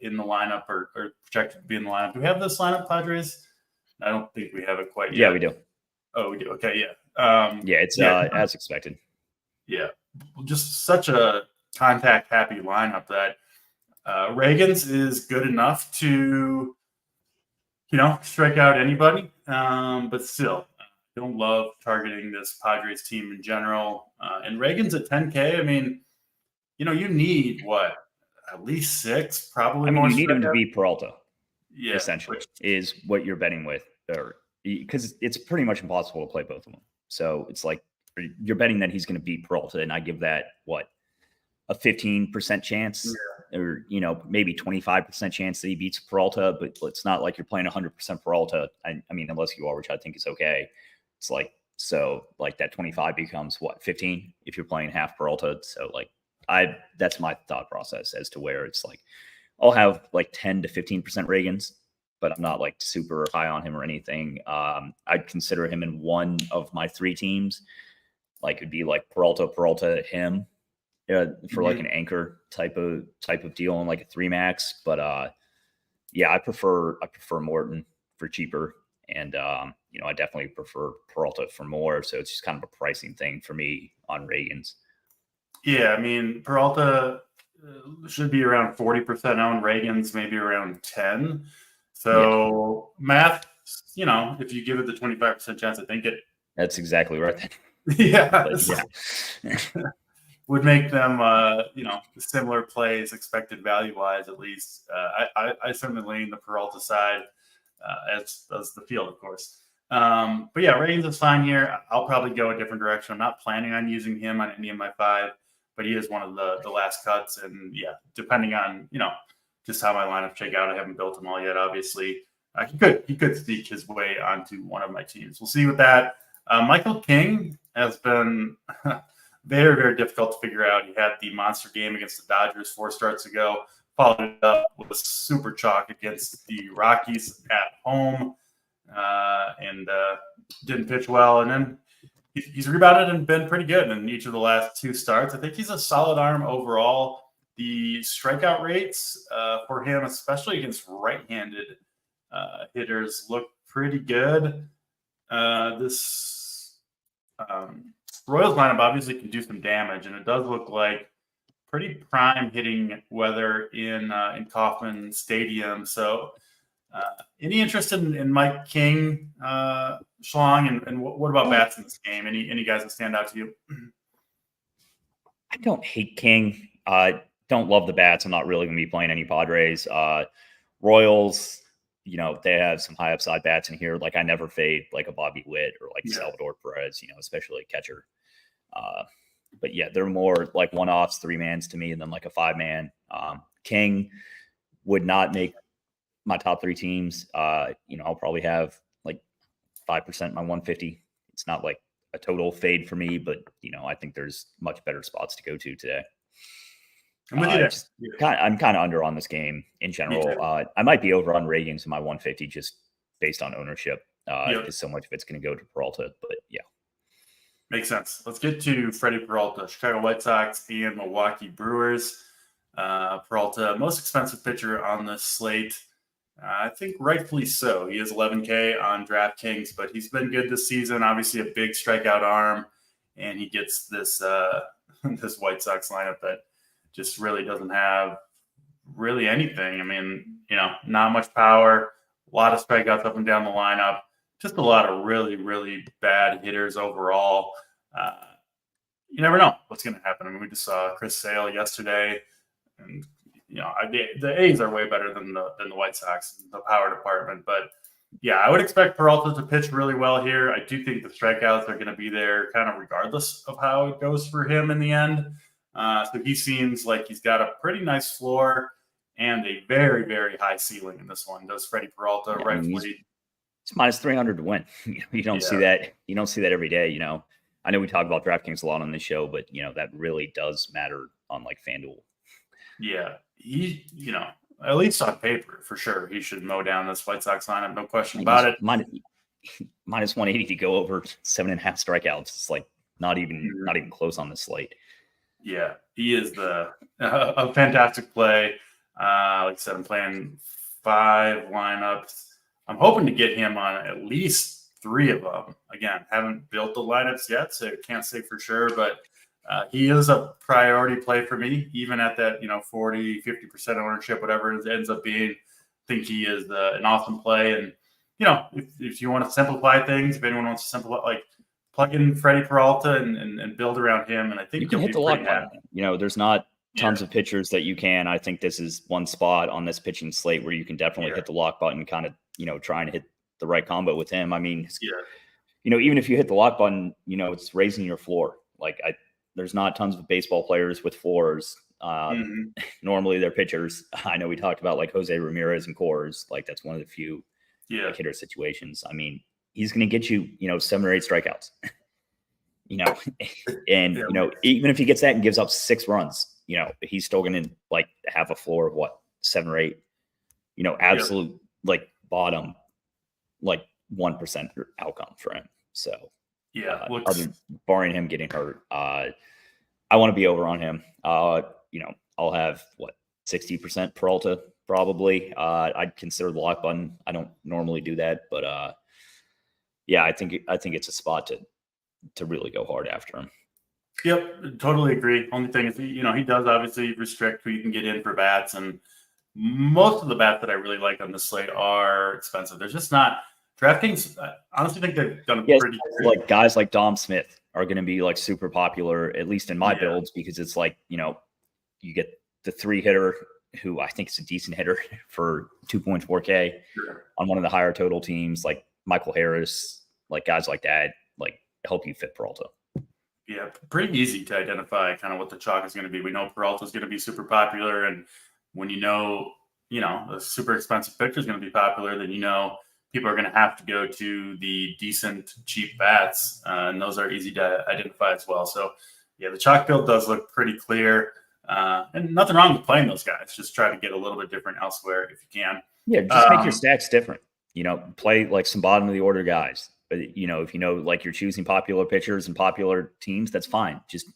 in the lineup or projected to be in the lineup. Do we have this lineup, Padres? I don't think we have it quite yet. Yeah, we do. Oh, we do. Okay, yeah. It's as expected. Yeah, just such a contact-happy lineup that Ragans is good enough to, strike out anybody. But still, I don't love targeting this Padres team in general. And Ragans at 10K, I mean, you need what? At least 6, probably. I mean, more you need him to strikeouts. be Peralta. Yeah, essentially, is what you're betting with, or because it's pretty much impossible to play both of them. So it's like you're betting that he's going to beat Peralta, and I give that a 15% chance, or maybe 25% chance that he beats Peralta. But it's not like you're playing 100% Peralta. I mean, unless you are, which I think is okay. It's like that 25 becomes 15 if you're playing half Peralta. So that's my thought process as to where it's like I'll have 10 to 15% Ragans, but I'm not super high on him or anything. I'd consider him in one of my 3 teams. It'd be Peralta, him for an anchor type of deal on a 3 max. But I prefer Morton for cheaper, and I definitely prefer Peralta for more. So it's just kind of a pricing thing for me on Ragans. Yeah, I mean, Peralta should be around 40% owned. Ragans maybe around 10. So math, if you give it the 25% chance, I think that's exactly right. would make them, similar plays, expected value-wise at least. I certainly lean the Peralta side, as does the field, of course. But yeah, Ragans is fine here. I'll probably go a different direction. I'm not planning on using him on any of my 5. But he is one of the last cuts. And, depending on, just how my lineup shake out, I haven't built them all yet, obviously. He could sneak his way onto one of my teams. We'll see with that. Michael King has been very, very difficult to figure out. He had the monster game against the Dodgers 4 starts ago, followed it up with a super chalk against the Rockies at home, and didn't pitch well. And then he's rebounded and been pretty good in each of the last 2 starts. I think he's a solid arm overall. The strikeout rates for him, especially against right-handed hitters, look pretty good. This Royals lineup obviously can do some damage, and it does look like pretty prime hitting weather in Kauffman Stadium. So, any interest in Mike King, Schlong, and what about bats in this game? Any guys that stand out to you? I don't hate King. Don't love the bats. I'm not really going to be playing any Padres. Royals, they have some high upside bats in here. Like I never fade like a Bobby Witt or like Salvador Perez, especially a catcher. But yeah, they're more like one-offs, 3-mans to me than like a 5-man. King would not make my top 3 teams. I'll probably have like 5% my 150. It's not like a total fade for me, but I think there's much better spots to go to today. I'm kind of under on this game in general. I might be over on ratings in my 150 just based on ownership. Because so much of it's going to go to Peralta, but yeah. Makes sense. Let's get to Freddie Peralta, Chicago White Sox and Milwaukee Brewers. Peralta, most expensive pitcher on this slate. I think rightfully so. He is $11K on DraftKings, but he's been good this season. Obviously, a big strikeout arm, and he gets this this White Sox lineup that just really doesn't have really anything. I mean, not much power, a lot of strikeouts up and down the lineup, just a lot of really, really bad hitters overall. You never know what's going to happen. I mean, we just saw Chris Sale yesterday, and the A's are way better than the White Sox, the power department. But yeah, I would expect Peralta to pitch really well here. I do think the strikeouts are going to be there kind of regardless of how it goes for him in the end. So he seems like he's got a pretty nice floor and a very, very high ceiling in this one. Does Freddie Peralta rightfully? It's minus 300 to win. You don't see that. You don't see that every day. I know we talk about DraftKings a lot on this show, but that really does matter on like FanDuel. Yeah, he, at least on paper, for sure, he should mow down this White Sox lineup. No question about it. Minus 180 to go over 7.5 strikeouts. It's like not even close on the slate. Yeah, he is a fantastic play. Like I said, I'm playing 5 lineups. I'm hoping to get him on at least 3 of them. Again, haven't built the lineups yet, so can't say for sure, but he is a priority play for me, even at that 40, 50% ownership, whatever it ends up being. I think he is an awesome play. And if you want to simplify things, if anyone wants to simplify, like plug in Freddie Peralta and build around him, and I think you can hit the lock button. There's not tons of pitchers that you can. I think this is one spot on this pitching slate where you can definitely hit the lock button, kind of trying to hit the right combo with him. I mean, even if you hit the lock button, it's raising your floor. Like there's not tons of baseball players with floors. Normally they're pitchers. I know we talked about like Jose Ramirez and Coors. Like that's one of the few hitter situations. I mean, he's going to get you, 7 or 8 strikeouts, and, even if he gets that and gives up 6 runs, he's still going to like have a floor of 7 or 8, absolute like bottom, like 1% outcome for him. So barring him getting hurt, I want to be over on him. I'll have 60% Peralta probably. I'd consider the lock button. I don't normally do that, but I think it's a spot to really go hard after him. Yep, totally agree. Only thing is, he does obviously restrict who you can get in for bats, and most of the bats that I really like on this slate are expensive. There's just not DraftKings. I honestly think they've done a pretty good. Like guys like Dom Smith are going to be like super popular, at least in my builds, because it's like you get the 3-hitter who I think is a decent hitter for 2.4K on one of the higher total teams, like Michael Harris, like guys like that, like help you fit Peralta. Yeah, pretty easy to identify kind of what the chalk is going to be. We know Peralta is going to be super popular, and when a super expensive pitcher is going to be popular, then people are going to have to go to the decent, cheap bats, and those are easy to identify as well. So, yeah, the chalk build does look pretty clear, and nothing wrong with playing those guys. Just try to get a little bit different elsewhere if you can. Yeah, just make your stacks different. Play like some bottom of the order guys. But, if like you're choosing popular pitchers and popular teams, that's fine. Just,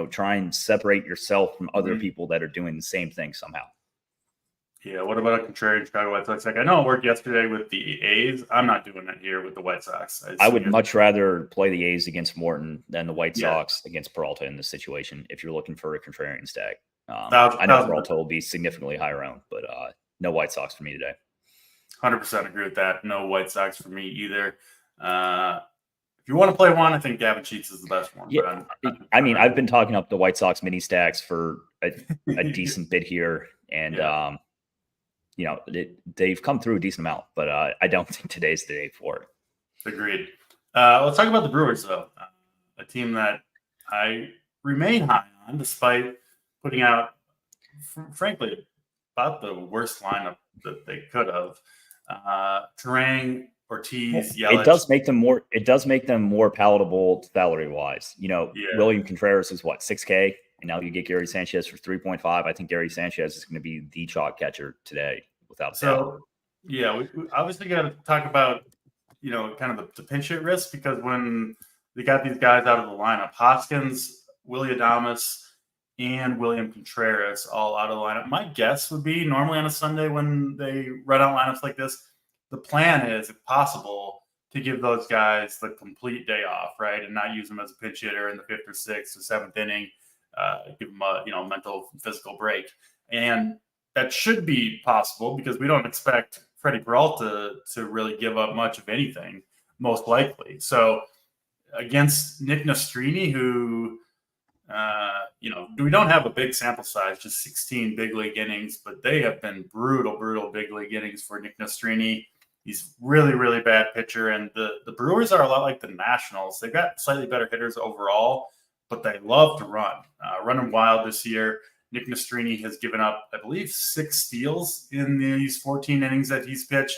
try and separate yourself from other people that are doing the same thing somehow. Yeah, what about a contrarian Chicago White Sox? Like, I know it worked yesterday with the A's. I'm not doing that here with the White Sox. I would much rather play the A's against Morton than the White Yeah. Sox against Peralta in this situation if you're looking for a contrarian stack. Thousand- I know thousand- Peralta will be significantly higher owned, but no White Sox for me today. 100% agree with that. No White Sox for me either. If you want to play one, I think Gavin Sheets is the best one. Yeah, I mean, I've been talking up the White Sox mini stacks for a decent bit here, and you know, they've come through a decent amount, but I don't think today's the day for it. Agreed. Let's talk about the Brewers, though. A team that I remain high on, despite putting out, frankly, about the worst lineup that they could have. Terang, Ortiz, Yelich. It does make them more palatable salary wise. You know, William Contreras is what, 6K, and now you get Gary Sanchez for 3.5. I think Gary Sanchez is going to be the chalk catcher today, without doubt. Yeah, we obviously got to talk about, you know, kind of the pinch hit risk, because when they got these guys out of the lineup, Hoskins, Willy Adames, and William Contreras all out of the lineup. My guess would be normally on a Sunday when they run out lineups like this, the plan is, if possible, to give those guys the complete day off, right, and not use them as a pinch hitter in the 5th or 6th or 7th inning. Give them a mental, physical break, and that should be possible because we don't expect Freddie Peralta to really give up much of anything, most likely. So against Nick Nastrini, who we don't have a big sample size, just 16 big league innings, but they have been brutal big league innings for Nick Nastrini. He's really, really bad pitcher, and the Brewers are a lot like the Nationals. They've got slightly better hitters overall, but they love to run. Running wild this year. Nick Nastrini has given up, I believe, 6 steals in these 14 innings that he's pitched.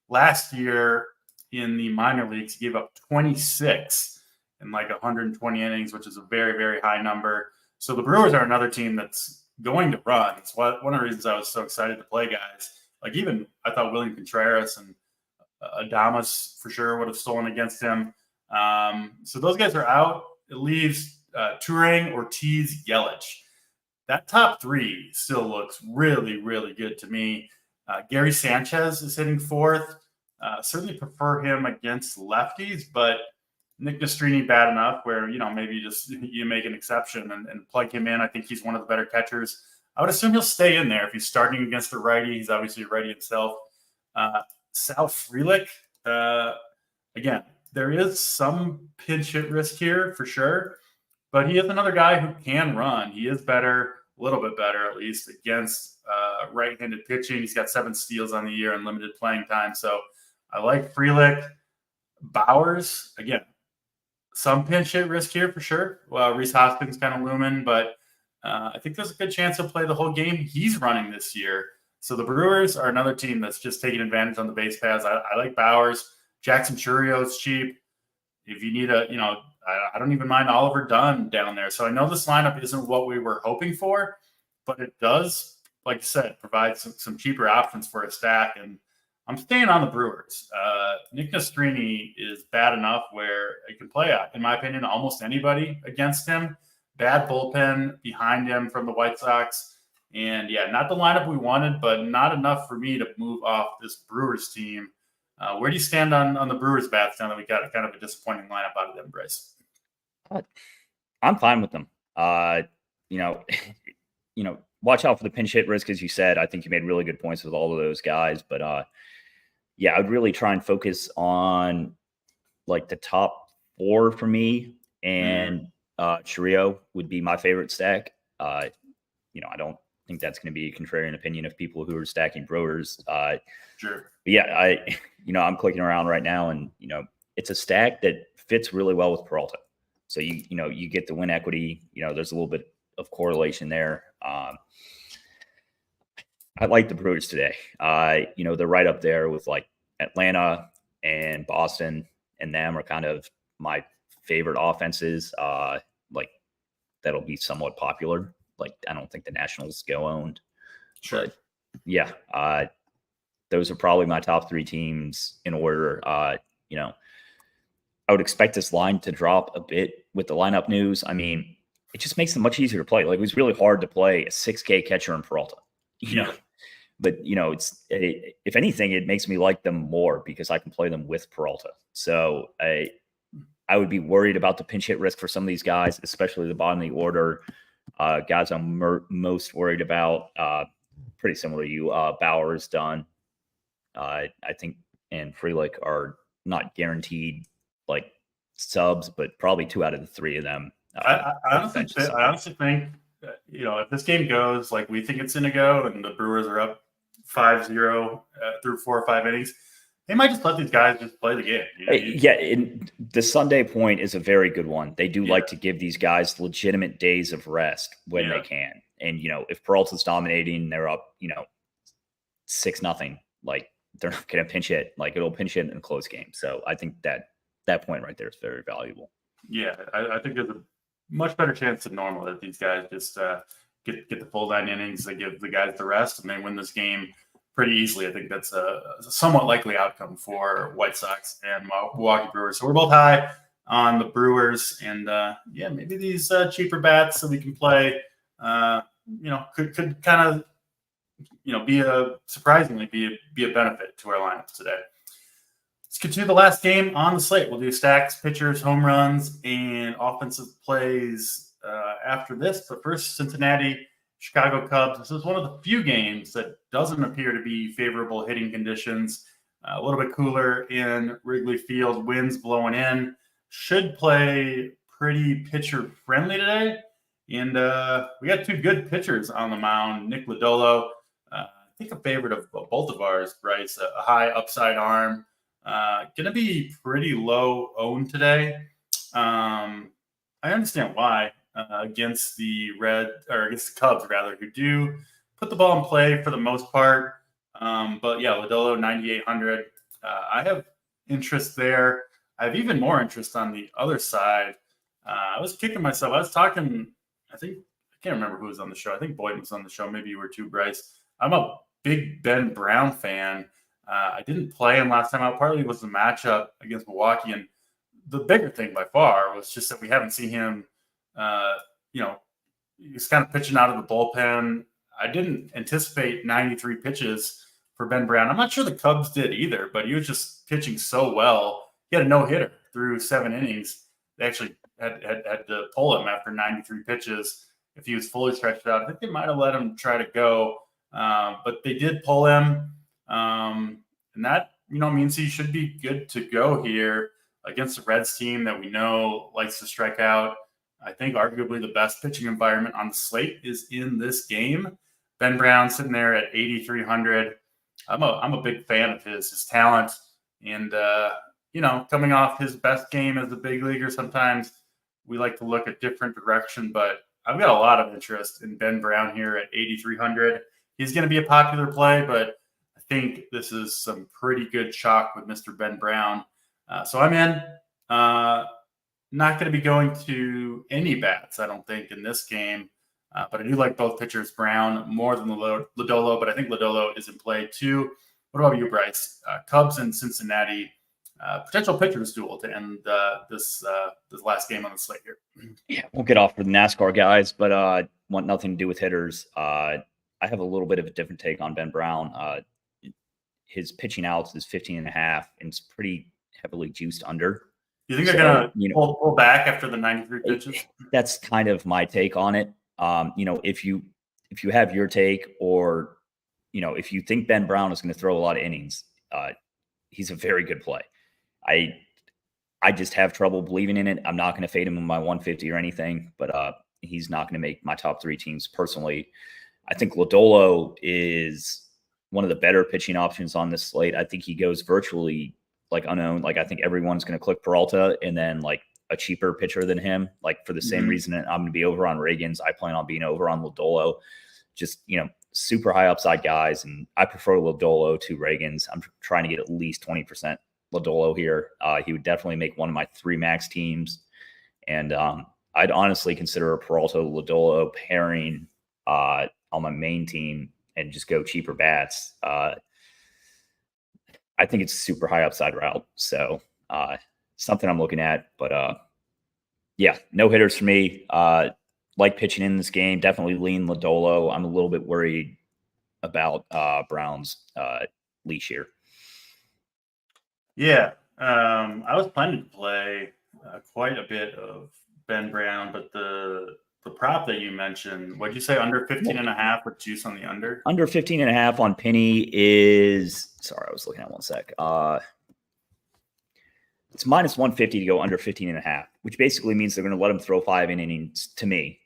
Last year in the minor leagues, he gave up 26 in like 120 innings, which is a very, very high number. So the Brewers are another team that's going to run. It's one of the reasons I was so excited to play guys. Like, even I thought William Contreras and Adames for sure would have stolen against him. So those guys are out. It leaves Turang, Ortiz, Yelich. That top 3 still looks really, really good to me. Gary Sanchez is hitting 4th. Certainly prefer him against lefties, but Nick Nastrini bad enough where, maybe you make an exception and plug him in. I think he's one of the better catchers. I would assume he'll stay in there if he's starting against a righty. He's obviously a righty himself. Sal Frelick, again, there is some pinch hit risk here for sure, but he is another guy who can run. He is better, a little bit better at least, against right-handed pitching. He's got 7 steals on the year and limited playing time. So I like Frelick. Bowers, again, some pinch hit risk here for sure. Well, Rhys Hoskins kind of looming, but I think there's a good chance he'll play the whole game. He's running this year. So the Brewers are another team that's just taking advantage on the base paths. I like Bowers. Jackson Churrio's cheap. If you need I don't even mind Oliver Dunn down there. So I know this lineup isn't what we were hoping for, but it does, like you said, provide some cheaper options for a stack. And I'm staying on the Brewers. Nick Nastrini is bad enough where it can play, in my opinion, almost anybody against him. Bad bullpen behind him from the White Sox. And, not the lineup we wanted, but not enough for me to move off this Brewers team. Where do you stand on the Brewers bats now that we got kind of a disappointing lineup out of them, Bryce? I'm fine with them. Watch out for the pinch hit risk, as you said. I think you made really good points with all of those guys. But, I'd really try and focus on, like, the top 4 for me. And Churrio would be my favorite stack. I don't think that's going to be a contrarian opinion of people who are stacking Brewers. Sure. I'm clicking around right now, and it's a stack that fits really well with Peralta. So you get the win equity. There's a little bit of correlation there. I like the Brewers today. They're right up there with like Atlanta and Boston, and them are kind of my favorite offenses. That'll be somewhat popular. Like, I don't think the Nationals go owned. Sure. But those are probably my top 3 teams in order. I would expect this line to drop a bit with the lineup news. I mean, it just makes them much easier to play. Like, it was really hard to play a 6K catcher in Peralta. But, if anything, it makes me like them more because I can play them with Peralta. So I would be worried about the pinch hit risk for some of these guys, especially the bottom of the order. Guys I'm most worried about, pretty similar to you, Bauer's done. I think, and Frelick are not guaranteed like subs, but probably 2 out of the 3 of them. I honestly think that, if this game goes like we think it's going to go and the Brewers are up 5-0 through 4 or 5 innings, they might just let these guys just play the game. The Sunday point is a very good one. They do like to give these guys legitimate days of rest when they can. And, if Peralta's dominating, they're up, 6-0, like they're not going to pinch hit. Like it'll pinch hit in a close game. So I think that point right there is very valuable. Yeah, I think there's a much better chance than normal that these guys just get the full 9 innings. They give the guys the rest and they win this game pretty easily. I think that's a somewhat likely outcome for White Sox and Milwaukee Brewers. So we're both high on the Brewers, and maybe these cheaper bats that we can play, could kind of, be a benefit to our lineups today. Let's get to the last game on the slate. We'll do stacks, pitchers, home runs, and offensive plays after this. But first, Cincinnati, Chicago Cubs. This is one of the few games that doesn't appear to be favorable hitting conditions. A little bit cooler in Wrigley Field. Winds blowing in. Should play pretty pitcher friendly today. And we got 2 good pitchers on the mound. Nick Lodolo, I think a favorite of both of ours, Bryce. A high upside arm. Going to be pretty low owned today. I understand why against the Cubs, rather, who do put the ball in play for the most part. But yeah, Lodolo 9,800. I have interest there. I have even more interest on the other side. I was kicking myself. I was talking. I can't remember who was on the show. I think Boyd was on the show. Maybe you were too, Bryce. I'm a big Ben Brown fan. I didn't play him last time out. Partly was the matchup against Milwaukee, and the bigger thing by far was just that we haven't seen him. He's kind of pitching out of the bullpen. I didn't anticipate 93 pitches for Ben Brown. I'm not sure the Cubs did either, but he was just pitching so well. He had a no-hitter through 7 innings. They actually had to pull him after 93 pitches. If he was fully stretched out, I think they might have let him try to go, but they did pull him. And that, means he should be good to go here against the Reds team that we know likes to strike out. I think arguably the best pitching environment on the slate is in this game. Ben Brown sitting there at 8,300. I'm a big fan of his talent, and coming off his best game as a big leaguer, sometimes we like to look a different direction. But I've got a lot of interest in Ben Brown here at 8,300. He's going to be a popular play, but I think this is some pretty good chalk with Mr. Ben Brown. So I'm in. Not going to be going to any bats, I don't think, in this game. But I do like both pitchers, Brown more than Lodolo, but I think Lodolo is in play too. What about you, Bryce? Cubs and Cincinnati, potential pitchers duel to end this last game on the slate here. Yeah, we'll get off for the NASCAR guys, but want nothing to do with hitters. I have a little bit of a different take on Ben Brown. His pitching outs is 15.5, and it's pretty heavily juiced under. You think they're going to pull back after the 93 pitches? That's kind of my take on it. If you have your take, or if you think Ben Brown is going to throw a lot of innings, he's a very good play. I just have trouble believing in it. I'm not going to fade him in my 150 or anything, but he's not going to make my top 3 teams personally. I think Lodolo is one of the better pitching options on this slate. I think he goes virtually like unowned. Like I think everyone's going to click Peralta and then like a cheaper pitcher than him. Like for the same reason that I'm going to be over on Reagans, I plan on being over on Lodolo. Just, super high upside guys. And I prefer Lodolo to Reagans. I'm trying to get at least 20% Lodolo here. He would definitely make one of my 3 max teams. And I'd honestly consider a Peralta Lodolo pairing on my main team and just go cheaper bats. I think it's a super high upside route. So something I'm looking at, but no hitters for me. Like pitching in this game, definitely lean Lodolo. I'm a little bit worried about Brown's leash here. Yeah. I was planning to play quite a bit of Ben Brown, but the prop that you mentioned, what'd you say, under 15.5 with juice on the under? Under 15.5 on Penny is, sorry, I was looking at one sec. It's minus 150 to go under 15.5, which basically means they're going to let him throw 5 innings to me.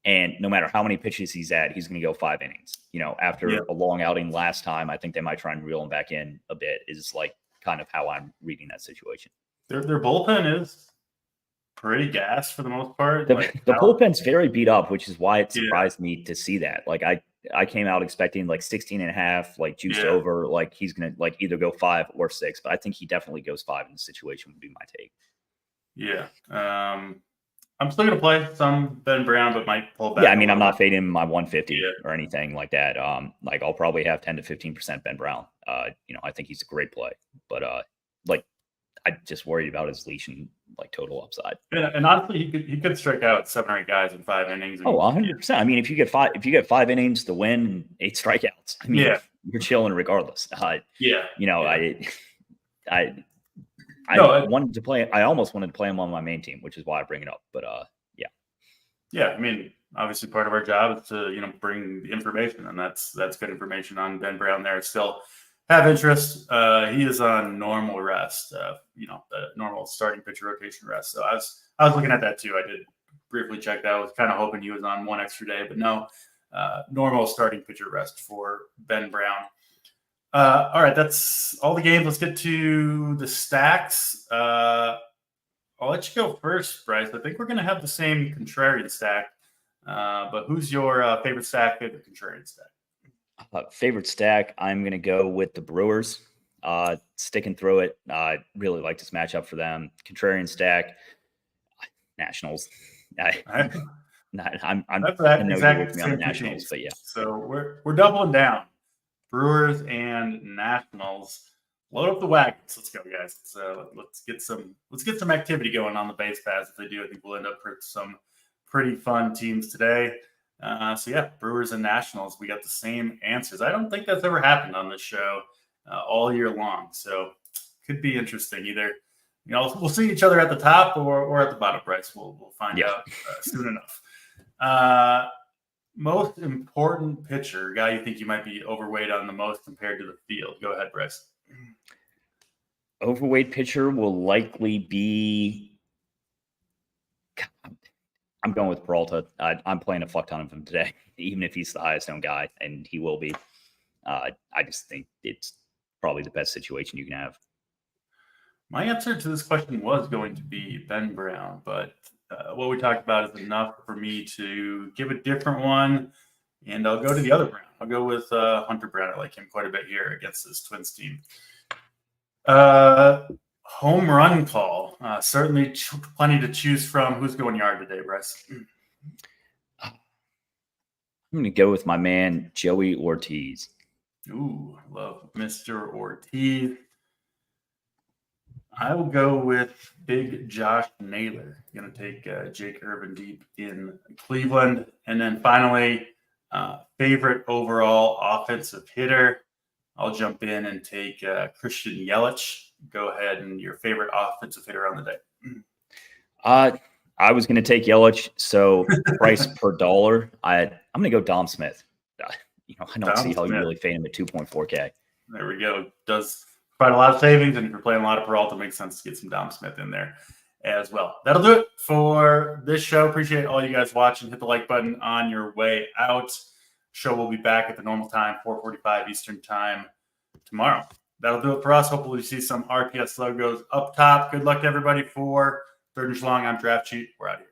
And no matter how many pitches he's at, he's going to go 5 innings. After a long outing last time, I think they might try and reel him back in a bit, is like kind of how I'm reading that situation. Their bullpen is pretty gassed for the most part. The bullpen's very beat up, which is why it surprised me to see that. Like I came out expecting like 16.5, like juiced over, like he's going to like either go 5 or 6, but I think he definitely goes 5 in this situation would be my take. Yeah. I'm still going to play some Ben Brown, but might pull back. Yeah, I mean, I'm not fading my 150 or anything like that. Like I'll probably have 10 to 15% Ben Brown. I think he's a great play, but I'm just worried about his leash and like total upside. And honestly, he could strike out 7 or 8 guys in 5 innings. 100%. I mean, if you get 5 innings to win, 8 strikeouts, I mean, you're chilling regardless. I wanted to play. I almost wanted to play him on my main team, which is why I bring it up. But yeah. I mean, obviously, part of our job is to bring the information, and that's good information on Ben Brown. There, still have interest. He is on normal rest. The normal starting pitcher rotation rest. So I was looking at that too. I did briefly check that. I was kind of hoping he was on 1 extra day, but no, normal starting pitcher rest for Ben Brown. All right, that's all the games. Let's get to the stacks. I'll let you go first, Bryce. I think we're going to have the same contrarian stack. But who's your favorite stack, favorite contrarian stack? Favorite stack, I'm going to go with the Brewers. Sticking through it. I really like this matchup for them. Contrarian stack, Nationals. I'm I know you're with me on the Nationals, but yeah. So we're doubling down. Brewers and Nationals. Load up the wagons. Let's go, guys. Let's get some activity going on the base paths. If they do, I think we'll end up with some pretty fun teams today. Brewers and Nationals. We got the same answers. I don't think that's ever happened on this show all year long. So could be interesting. Either we'll see each other at the top or at the bottom. Bryce. We'll find out soon enough. Most important pitcher, guy you think you might be overweight on the most compared to the field. Go ahead, Bryce. Overweight pitcher will likely be. I'm going with Peralta. I'm playing a fuck ton of him today, even if he's the highest owned guy, and he will be. I just think it's probably the best situation you can have. My answer to this question was going to be Ben Brown, but what we talked about is enough for me to give a different one, and I'll go to the other Brown. I'll go with Hunter Brown. I like him quite a bit here against this Twins team. Home run call. Certainly plenty to choose from. Who's going yard today, Bryce? I'm going to go with my man, Joey Ortiz. Ooh, love Mr. Ortiz. I will go with big Josh Naylor. Going to take Jake Irvin deep in Cleveland. And then finally, favorite overall offensive hitter. I'll jump in and take Christian Yelich. Go ahead, and your favorite offensive hitter on the day. I was going to take Yelich, so price per dollar. I'm going to go Dom Smith. I don't see how you really fade him at 2.4K. There we go. Does provide a lot of savings, and if you're playing a lot of Peralta, it makes sense to get some Dom Smith in there as well. That'll do it for this show. Appreciate all you guys watching. Hit the like button on your way out. Show will be back at the normal time, 4:45 Eastern time tomorrow. That'll do it for us. Hopefully, we see some RPS logos up top. Good luck to everybody for Third and Schlong. I'm Draft Cheat. We're out of here.